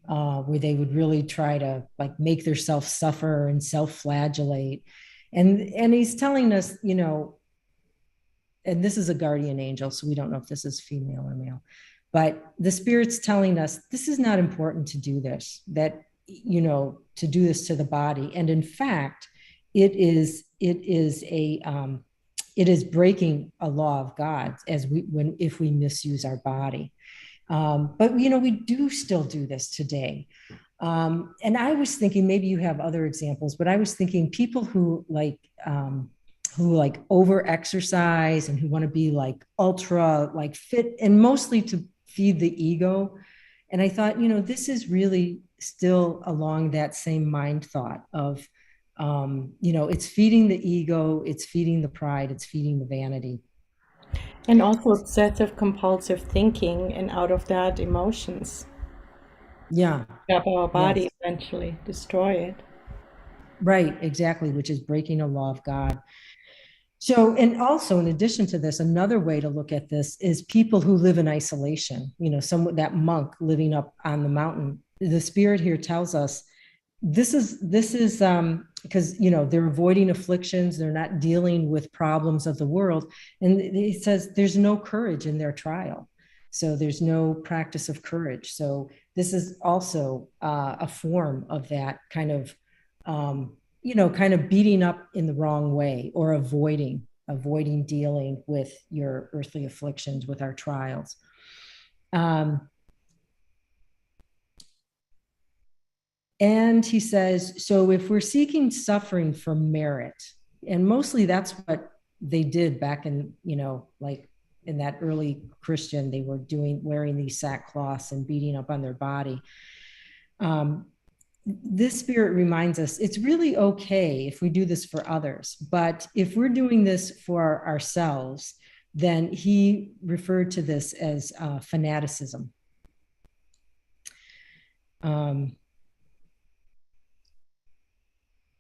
where they would really try to make themselves suffer and self-flagellate. And he's telling us, and this is a guardian angel, so we don't know if this is female or male, but the Spirit's telling us this is not important to do this, to do this to the body. And in fact, it is breaking a law of God if we misuse our body. But we do still do this today. And I was thinking, maybe you have other examples, but I was thinking people who over exercise and who want to be ultra fit, and mostly to feed the ego. And I thought, this is really still along that same mind thought of, it's feeding the ego, it's feeding the pride, it's feeding the vanity. And also obsessive compulsive thinking, and out of that, emotions. Yeah. Grab our body, Yes. eventually destroy it. Right, exactly, which is breaking a law of God. So, and also in addition to this, another way to look at this is people who live in isolation, that monk living up on the mountain. The Spirit here tells us this is because, they're avoiding afflictions. They're not dealing with problems of the world. And he says there's no courage in their trial. So there's no practice of courage. So this is also a form of that kind of, kind of beating up in the wrong way, or avoiding dealing with your earthly afflictions, with our trials. And he says, so if we're seeking suffering for merit, and mostly that's what they did back in, in that early Christian, they were wearing these sackcloths and beating up on their body. This Spirit reminds us it's really okay if we do this for others, but if we're doing this for ourselves, then he referred to this as fanaticism.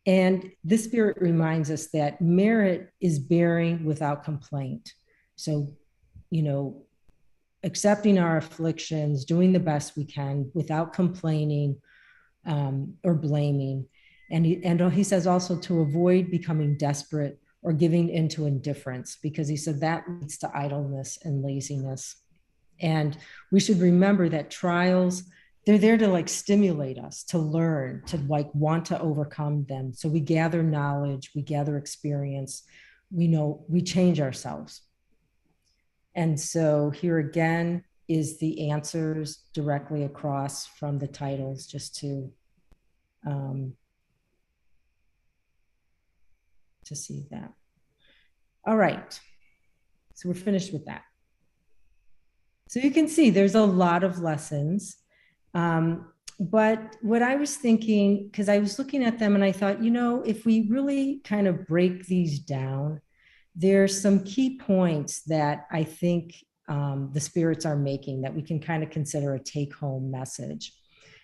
And this Spirit reminds us that merit is bearing without complaint. So, accepting our afflictions, doing the best we can without complaining or blaming. And he says also to avoid becoming desperate or giving into indifference, because he said that leads to idleness and laziness. And we should remember that trials, they're there to stimulate us to learn, to want to overcome them. So we gather knowledge, we gather experience, we change ourselves. And so here again is the answers directly across from the titles, just to see that. All right, so we're finished with that. So you can see there's a lot of lessons. But what I was thinking, because I was looking at them and I thought, if we really kind of break these down, there's some key points that I think the spirits are making that we can kind of consider a take-home message.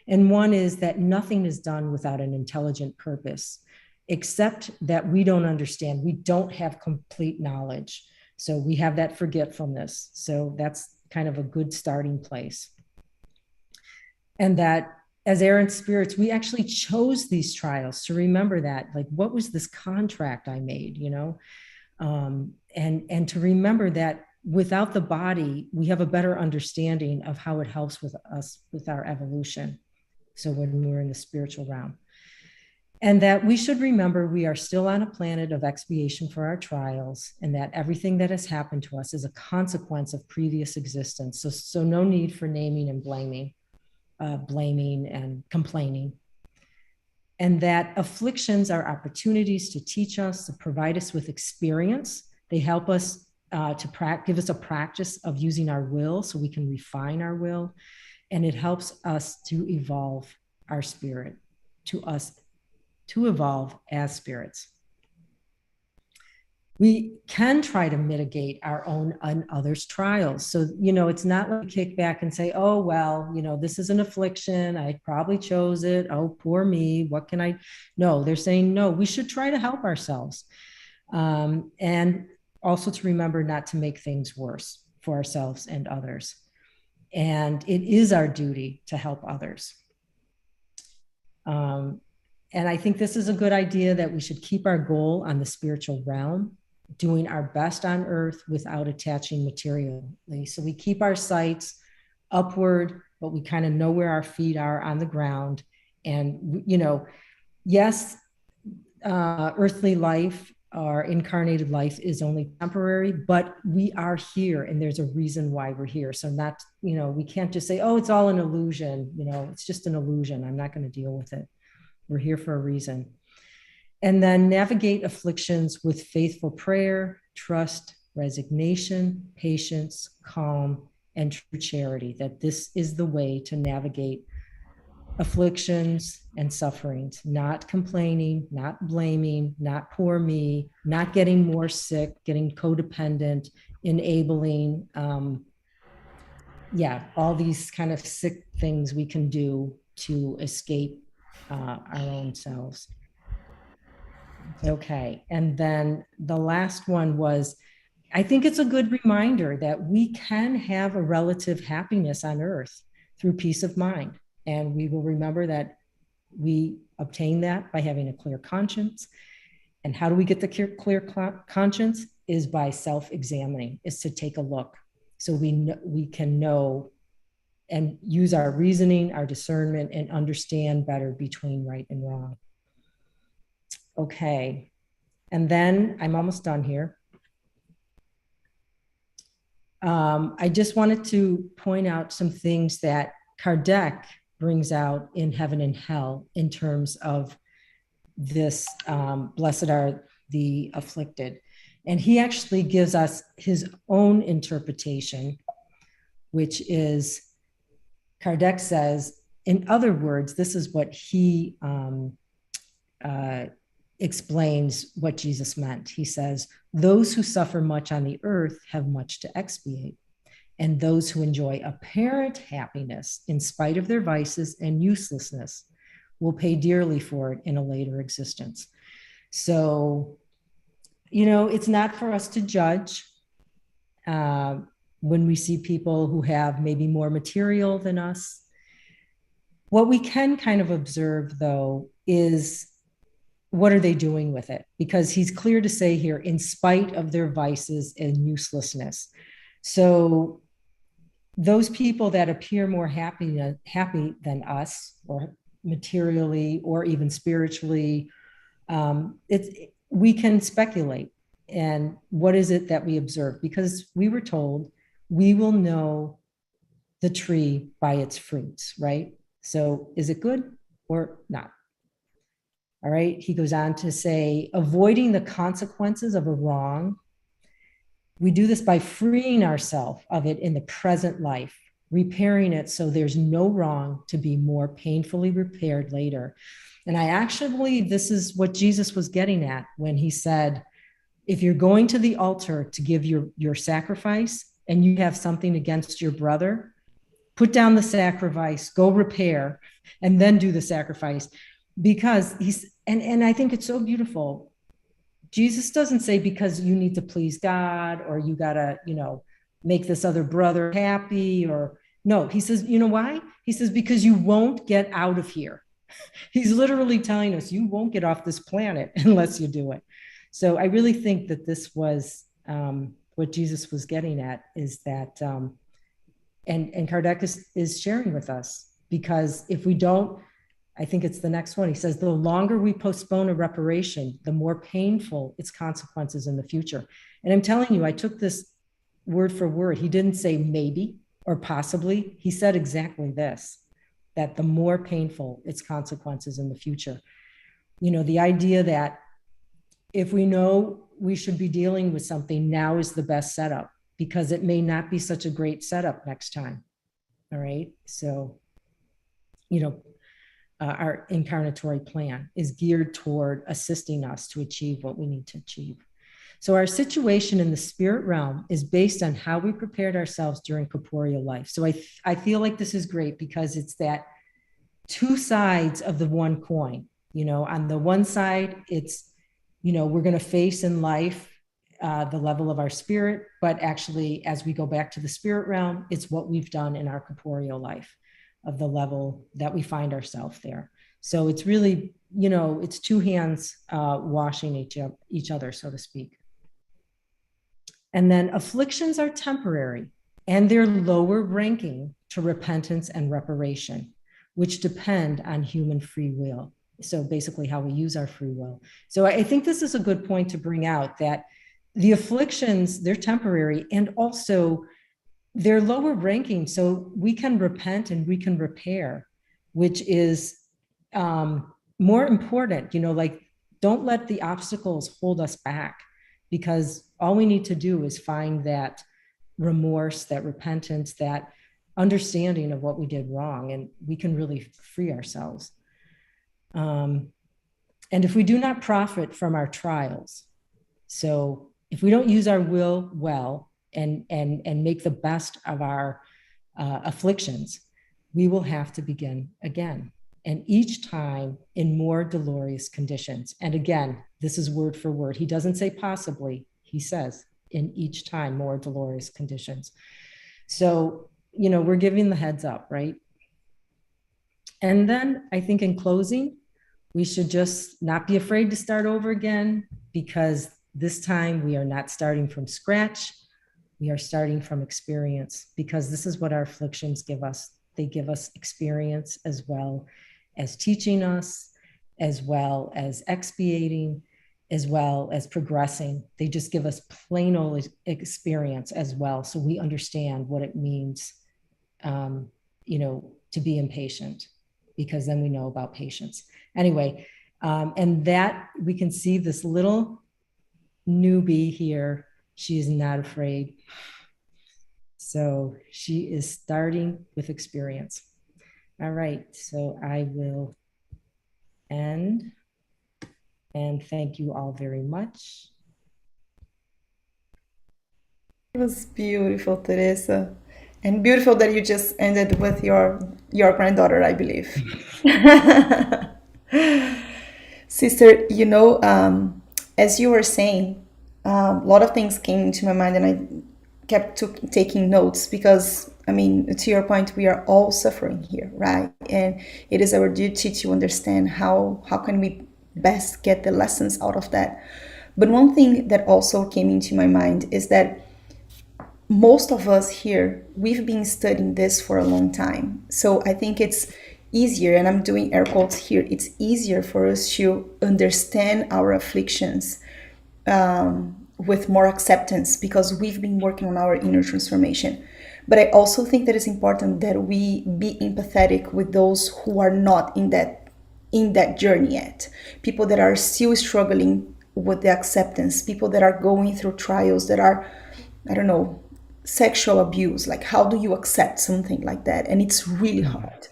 And one is that nothing is done without an intelligent purpose, except that we don't understand. We don't have complete knowledge. So we have that forgetfulness. So that's kind of a good starting place. And that as errant spirits, we actually chose these trials to remember that, like, what was this contract I made, you know? And to remember that without the body, we have a better understanding of how it helps with us, with our evolution. So when we're in the spiritual realm. And that we should remember we are still on a planet of expiation for our trials, and that everything that has happened to us is a consequence of previous existence. So no need for naming and blaming and complaining. And that afflictions are opportunities to teach us, to provide us with experience. They help us give us a practice of using our will so we can refine our will. And it helps us to evolve our spirit, to evolve as spirits. We can try to mitigate our own and others' trials. So, you know, it's not like kick back and say, oh, well, you know, this is an affliction. I probably chose it. Oh, poor me. What can I? No, they're saying, no, we should try to help ourselves. And also to remember not to make things worse for ourselves and others. And it is our duty to help others. And I think this is a good idea, that we should keep our goal on the spiritual realm, doing our best on earth without attaching materially. So we keep our sights upward, but we kind of know where our feet are on the ground. And, you know, yes, earthly life, our incarnated life is only temporary, but we are here and there's a reason why we're here. So not, you know, we can't just say, oh, it's all an illusion. You know, it's just an illusion. I'm not going to deal with it. We're here for a reason. And then navigate afflictions with faithful prayer, trust, resignation, patience, calm, and true charity. That this is the way to navigate afflictions and sufferings, not complaining, not blaming, not poor me, not getting more sick, getting codependent, enabling, all these kind of sick things we can do to escape our own selves. Okay, and then the last one was, I think it's a good reminder that we can have a relative happiness on earth through peace of mind. And we will remember that we obtain that by having a clear conscience. And how do we get the clear conscience? Is by self-examining, is to take a look. So we can know and use our reasoning, our discernment, and understand better between right and wrong. Okay, and then I'm almost done here. I just wanted to point out some things that Kardec brings out in Heaven and Hell in terms of this blessed are the afflicted. And he actually gives us his own interpretation, which is, Kardec says, in other words, this is what he explains what Jesus meant. He says, those who suffer much on the earth have much to expiate, and those who enjoy apparent happiness in spite of their vices and uselessness will pay dearly for it in a later existence. So, you know, it's not for us to judge when we see people who have maybe more material than us. What we can kind of observe, though, is what are they doing with it? Because he's clear to say here, in spite of their vices and uselessness. So those people that appear more happy than us, or materially, or even spiritually, we can speculate. And what is it that we observe? Because we were told we will know the tree by its fruits, right? So is it good or not? All right. He goes on to say, avoiding the consequences of a wrong. We do this by freeing ourselves of it in the present life, repairing it so there's no wrong to be more painfully repaired later. And I actually believe this is what Jesus was getting at when he said, if you're going to the altar to give your sacrifice and you have something against your brother, put down the sacrifice, go repair, and then do the sacrifice. Because and I think it's so beautiful. Jesus doesn't say because you need to please God or you gotta, make this other brother happy, or no, he says, you know why? He says, because you won't get out of here. He's literally telling us you won't get off this planet unless you do it. So I really think that this was what Jesus was getting at, is that, and Kardec is sharing with us, because if we don't, I think it's the next one. He says, the longer we postpone a reparation, the more painful its consequences in the future. And I'm telling you, I took this word for word. He didn't say maybe or possibly. He said exactly this, that the more painful its consequences in the future. The idea that if we know we should be dealing with something, now is the best setup, because it may not be such a great setup next time. All right. So, our incarnatory plan is geared toward assisting us to achieve what we need to achieve. So our situation in the spirit realm is based on how we prepared ourselves during corporeal life. So I feel like this is great, because it's that two sides of the one coin. On the one side, it's, we're going to face in life the level of our spirit, but actually, as we go back to the spirit realm, it's what we've done in our corporeal life of the level that we find ourselves there. So it's really, it's two hands washing each other, so to speak. And then afflictions are temporary, and they're lower ranking to repentance and reparation, which depend on human free will. So basically how we use our free will. So I think this is a good point to bring out, that the afflictions, they're temporary, and also they're lower ranking. So we can repent and we can repair, which is more important, don't let the obstacles hold us back, because all we need to do is find that remorse, that repentance, that understanding of what we did wrong, and we can really free ourselves. And if we do not profit from our trials, so if we don't use our will well and make the best of our afflictions, we will have to begin again. And each time in more dolorous conditions. And again, this is word for word. He doesn't say possibly, he says in each time more dolorous conditions. So, we're giving the heads up, right? And then I think in closing, we should just not be afraid to start over again, because this time we are not starting from scratch. We are starting from experience, because this is what our afflictions give us. They give us experience, as well as teaching us, as well as expiating, as well as progressing. They just give us plain old experience as well. So we understand what it means, to be impatient, because then we know about patience. Anyway, and that we can see this little newbie here. She is not afraid. So she is starting with experience. All right, so I will end, and thank you all very much. It was beautiful, Teresa. And beautiful that you just ended with your granddaughter, I believe. Sister, as you were saying, a lot of things came into my mind, and I kept taking notes, because, to your point, we are all suffering here, right? And it is our duty to understand how can we best get the lessons out of that. But one thing that also came into my mind is that most of us here, we've been studying this for a long time. So I think it's easier, and I'm doing air quotes here, it's easier for us to understand our afflictions with more acceptance, because we've been working on our inner transformation. But I also think that it's important that we be empathetic with those who are not in that journey yet. People that are still struggling with the acceptance, people that are going through trials that are, sexual abuse. Like, how do you accept something like that? And it's really hard.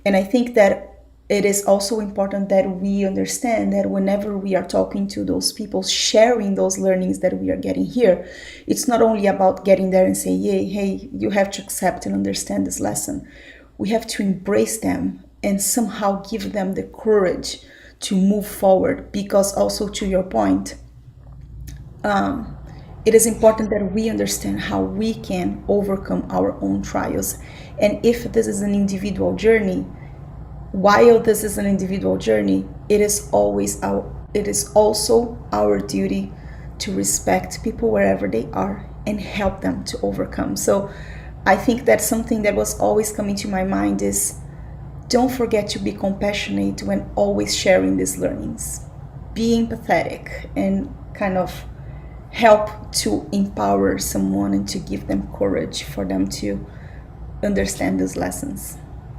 And I think that it is also important that we understand that whenever we are talking to those people, sharing those learnings that we are getting here, it's not only about getting there and say, yay, hey, you have to accept and understand this lesson. We have to embrace them and somehow give them the courage to move forward, because also, to your point, it is important that we understand how we can overcome our own trials. And if this is an individual journey, while this is an individual journey, it is also our duty to respect people wherever they are and help them to overcome. So I think that's something that was always coming to my mind is, don't forget to be compassionate when always sharing these learnings. Be empathetic and kind of help to empower someone and to give them courage for them to understand these lessons.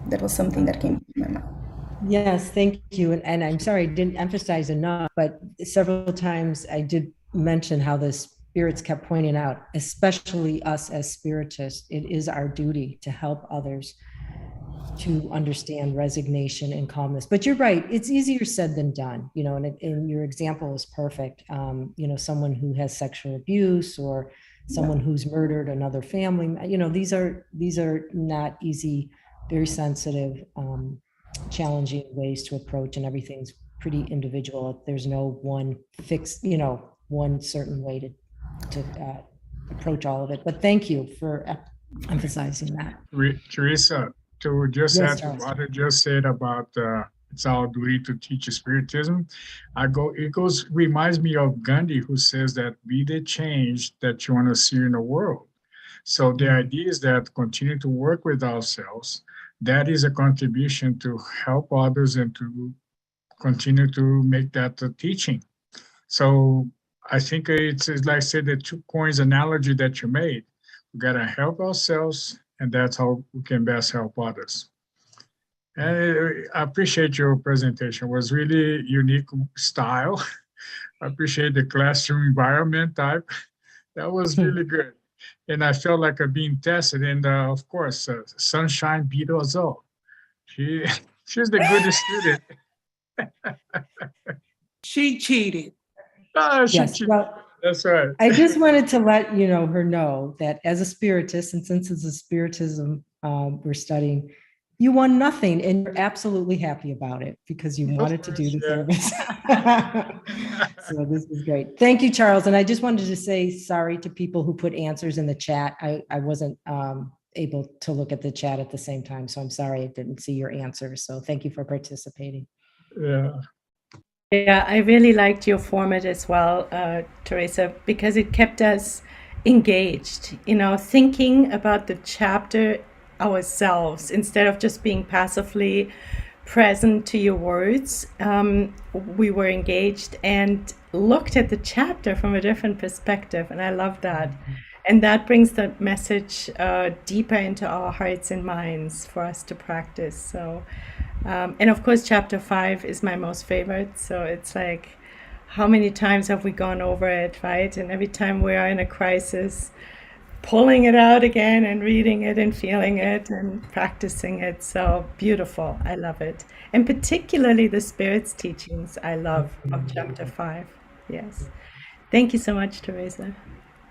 That was something that came to my mind. Yes, thank you. And I'm sorry, I didn't emphasize enough, but several times I did mention how the spirits kept pointing out, especially us as spiritists, it is our duty to help others to understand resignation and calmness. But you're right, it's easier said than done, and your example is perfect. Someone who has sexual abuse or someone who's murdered another family, these are not easy, very sensitive, challenging ways to approach, and everything's pretty individual. There's no one fixed, one certain way to approach all of it. But thank you for emphasizing that. Teresa, to just Yes, add to Charles. what I just said about it's our duty to teach spiritism. Reminds me of Gandhi, who says that be the change that you want to see in the world. So the idea is that continue to work with ourselves. That is a contribution to help others and to continue to make that teaching. So I think it's like I said, the 2 coins analogy that you made. We got to help ourselves, and that's how we can best help others. And I appreciate your presentation. It was really unique style. I appreciate the classroom environment type. That was really good. And I felt like I'm being tested. And of course, Sunshine beat us all. She's the goodest student. She cheated. Yes, well, that's right. I just wanted to let her know that as a spiritist, and since it's a spiritism we're studying, you won nothing, and you're absolutely happy about it because you wanted to do the service. So this is great. Thank you, Charles. And I just wanted to say sorry to people who put answers in the chat. I wasn't able to look at the chat at the same time, so I'm sorry I didn't see your answer. So thank you for participating. Yeah, I really liked your format as well, Teresa, because it kept us engaged, thinking about the chapter ourselves instead of just being passively present to your words. We were engaged and looked at the chapter from a different perspective, and I love that. And that brings the message deeper into our hearts and minds for us to practice. So, and of course, chapter 5 is my most favorite. So it's like, how many times have we gone over it, right? And every time we are in a crisis, pulling it out again and reading it and feeling it and practicing it. So beautiful. I love it. And particularly the Spirit's teachings I love of chapter 5. Yes. Thank you so much, Teresa.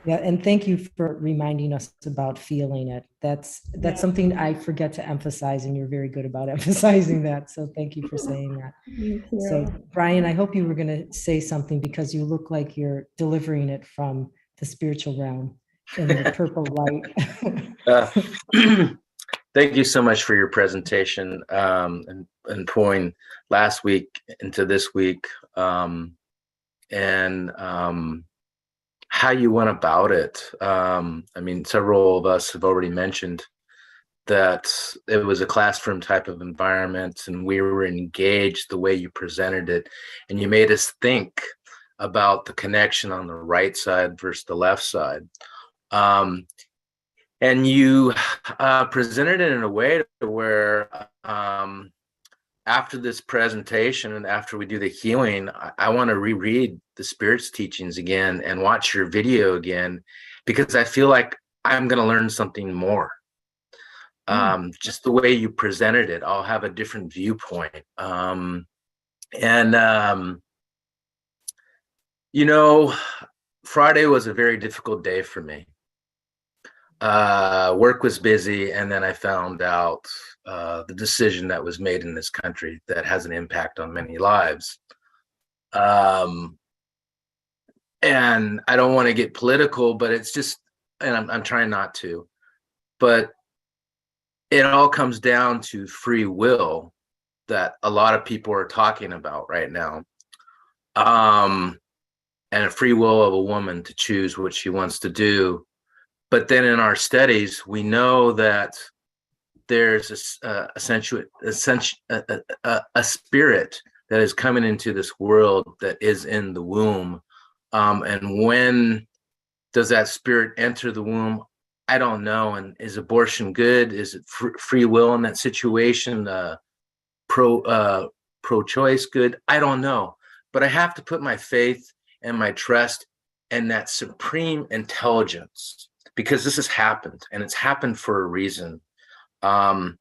Yeah, and thank you for reminding us about feeling it. That's something I forget to emphasize, and you're very good about emphasizing that. So thank you for saying that. So Brian, I hope you were going to say something because you look like you're delivering it from the spiritual realm in the purple light. Thank you so much for your presentation and pouring last week into this week, and how you went about it. I mean, several of us have already mentioned that it was a classroom type of environment, and we were engaged the way you presented it, and you made us think about the connection on the right side versus the left side. And you presented it in a way where after this presentation and after we do the healing, I want to reread the Spirit's teachings again and watch your video again, because I feel like I'm going to learn something more. Just the way you presented it, I'll have a different viewpoint. You know, Friday was a very difficult day for me. Work was busy, and then I found out the decision that was made in this country that has an impact on many lives. And I don't want to get political, but it's just, and I'm trying not to, but it all comes down to free will that a lot of people are talking about right now. And a free will of a woman to choose what she wants to do. But then in our studies, we know that there's a spirit that is coming into this world that is in the womb. And when does that spirit enter the womb? I don't know. And is abortion good? Is it free will in that situation? Pro-choice good? I don't know. But I have to put my faith and my trust in that supreme intelligence, because this has happened, and it's happened for a reason. And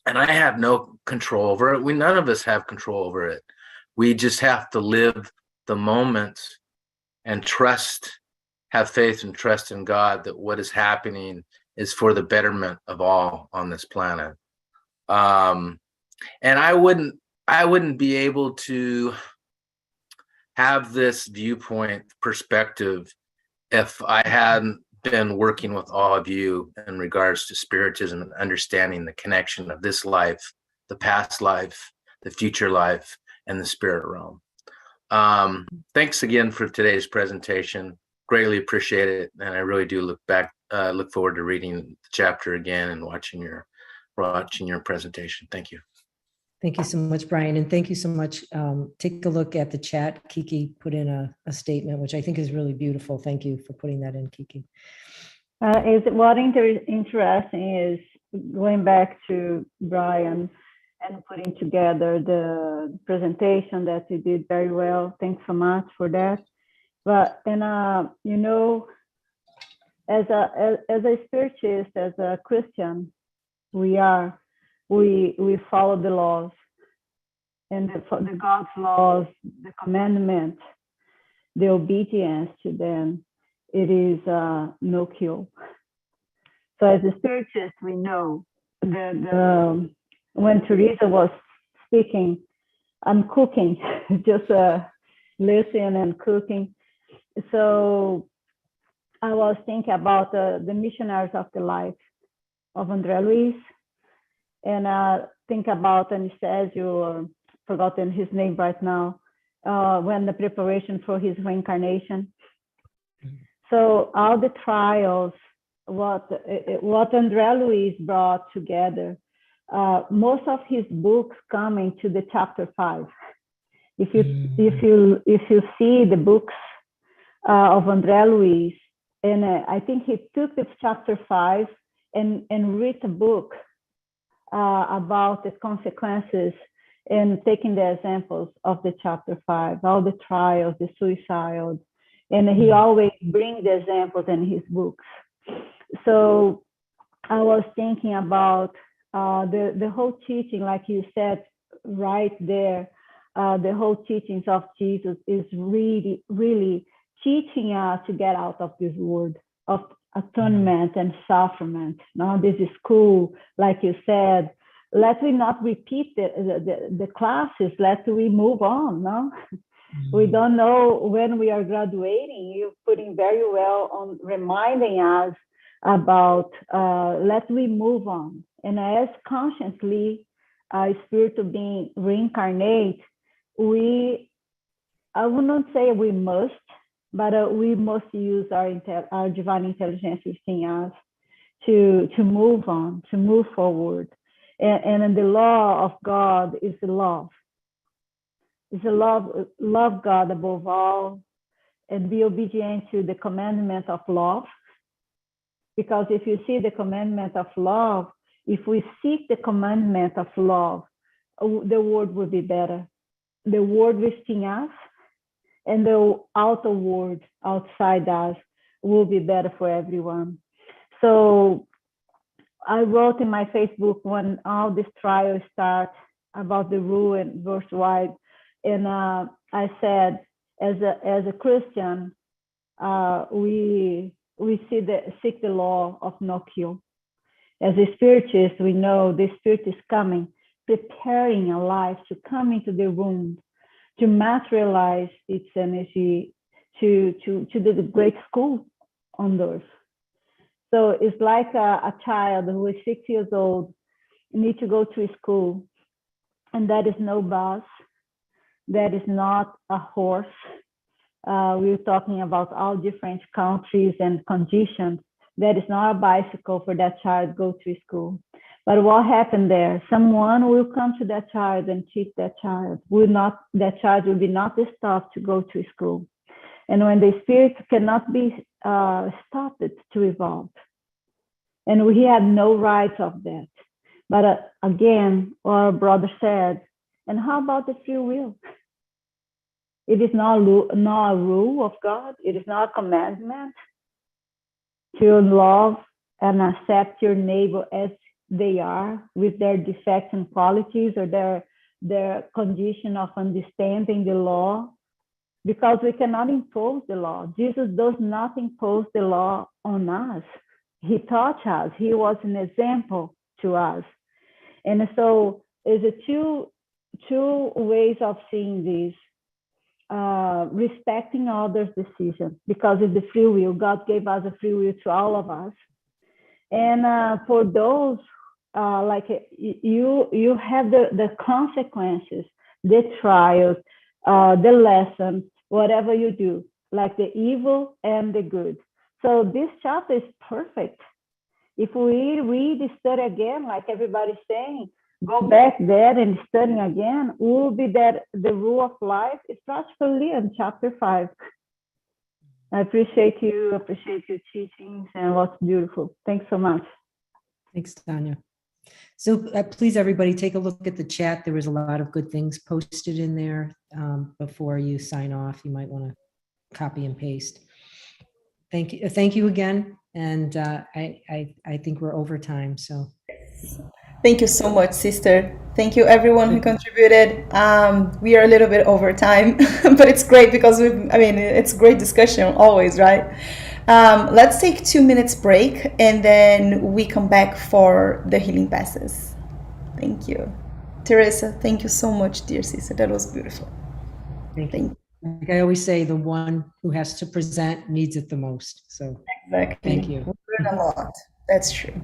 I have no control over it. None of us have control over it. We just have to live the moment and trust, have faith and trust in God that what is happening is for the betterment of all on this planet. And I wouldn't be able to have this viewpoint perspective if I hadn't been working with all of you in regards to Spiritism and understanding the connection of this life, the past life, the future life, and the spirit realm. Thanks again for today's presentation. Greatly appreciate it, and I really do look forward to reading the chapter again and watching your presentation. Thank you. Thank you so much, Brian. And thank you so much. Take a look at the chat. Kiki put in a statement, which I think is really beautiful. Thank you for putting that in, Kiki. Interesting is going back to Brian and putting together the presentation that you did very well. Thanks so much for that. But, you know, as a spiritist, as a Christian, we follow the laws, and the God's laws, the commandments, the obedience to them, it is no kill. So as a spiritist, we know that when Teresa was speaking, I'm cooking, just listening and cooking. So I was thinking about the missionaries of the life of André Luiz, and think about Anastasio, or forgotten his name right now, when the preparation for his reincarnation. So all the trials, what André Luiz brought together, most of his books coming to the chapter 5. If you see the books of André Luiz, and I think he took this chapter 5 and wrote a book about the consequences, and taking the examples of the chapter 5, all the trials, the suicide, and he always brings the examples in his books. So I was thinking about the whole teaching, like you said right there, the whole teachings of Jesus is really, really teaching us to get out of this world of atonement and sufferment. Now this is cool, like you said. Let we not repeat the classes. Let we move on. No, we don't know when we are graduating. You're putting very well on reminding us about let we move on. And as consciously spiritual being reincarnate, I would not say we must, but we must use our divine intelligence within us to move on, to move forward. And the law of God is love. It's a love God above all, and be obedient to the commandment of love. Because if you see the commandment of love, if we seek the commandment of love, the world will be better. The world within us and the outer world outside us will be better for everyone. So I wrote in my Facebook when all this trial starts about the rule and verse wide, and I said, as a Christian, we seek the law of no kill. As a spiritist, we know the spirit is coming, preparing a life to come into the room, to materialize its energy, to do the great school on earth. So it's like a child who is 6 years old, need to go to school, and that is no bus, that is not a horse. We're talking about all different countries and conditions. That is not a bicycle for that child to go to school. But what happened there? Someone will come to that child and teach that child. That child will be not stopped to go to school. And when the spirit cannot be stopped to evolve. And we had no rights of that. But again, our brother said, and how about the free will? It is not a rule of God. It is not a commandment to love and accept your neighbor as they are, with their defects and qualities, or their condition of understanding the law, because we cannot impose the law. Jesus does not impose the law on us. He taught us. He was an example to us. And so there's two ways of seeing this. Respecting others' decisions, because it's the free will. God gave us a free will to all of us. And for those, like you have the consequences, the trials, the lessons, whatever you do, like the evil and the good. So this chapter is perfect. If we read, study again, like everybody's saying, go back there and studying again, will be that the rule of life is practically in chapter 5. I appreciate your teachings, and what's beautiful. Thanks so much. Thanks, Tanya. So please, everybody, take a look at the chat. There was a lot of good things posted in there. Before you sign off, you might want to copy and paste. Thank you. Thank you again. And I think we're over time. So. Thank you so much, sister. Thank you, everyone who contributed. We are a little bit over time, but it's great because it's great discussion always, right? Let's take 2 minutes break, and then we come back for the healing passes. Thank you. Teresa, thank you so much, dear sister. That was beautiful. Thank you. Like I always say, the one who has to present needs it the most. So exactly. thank you. We learn a lot. That's true.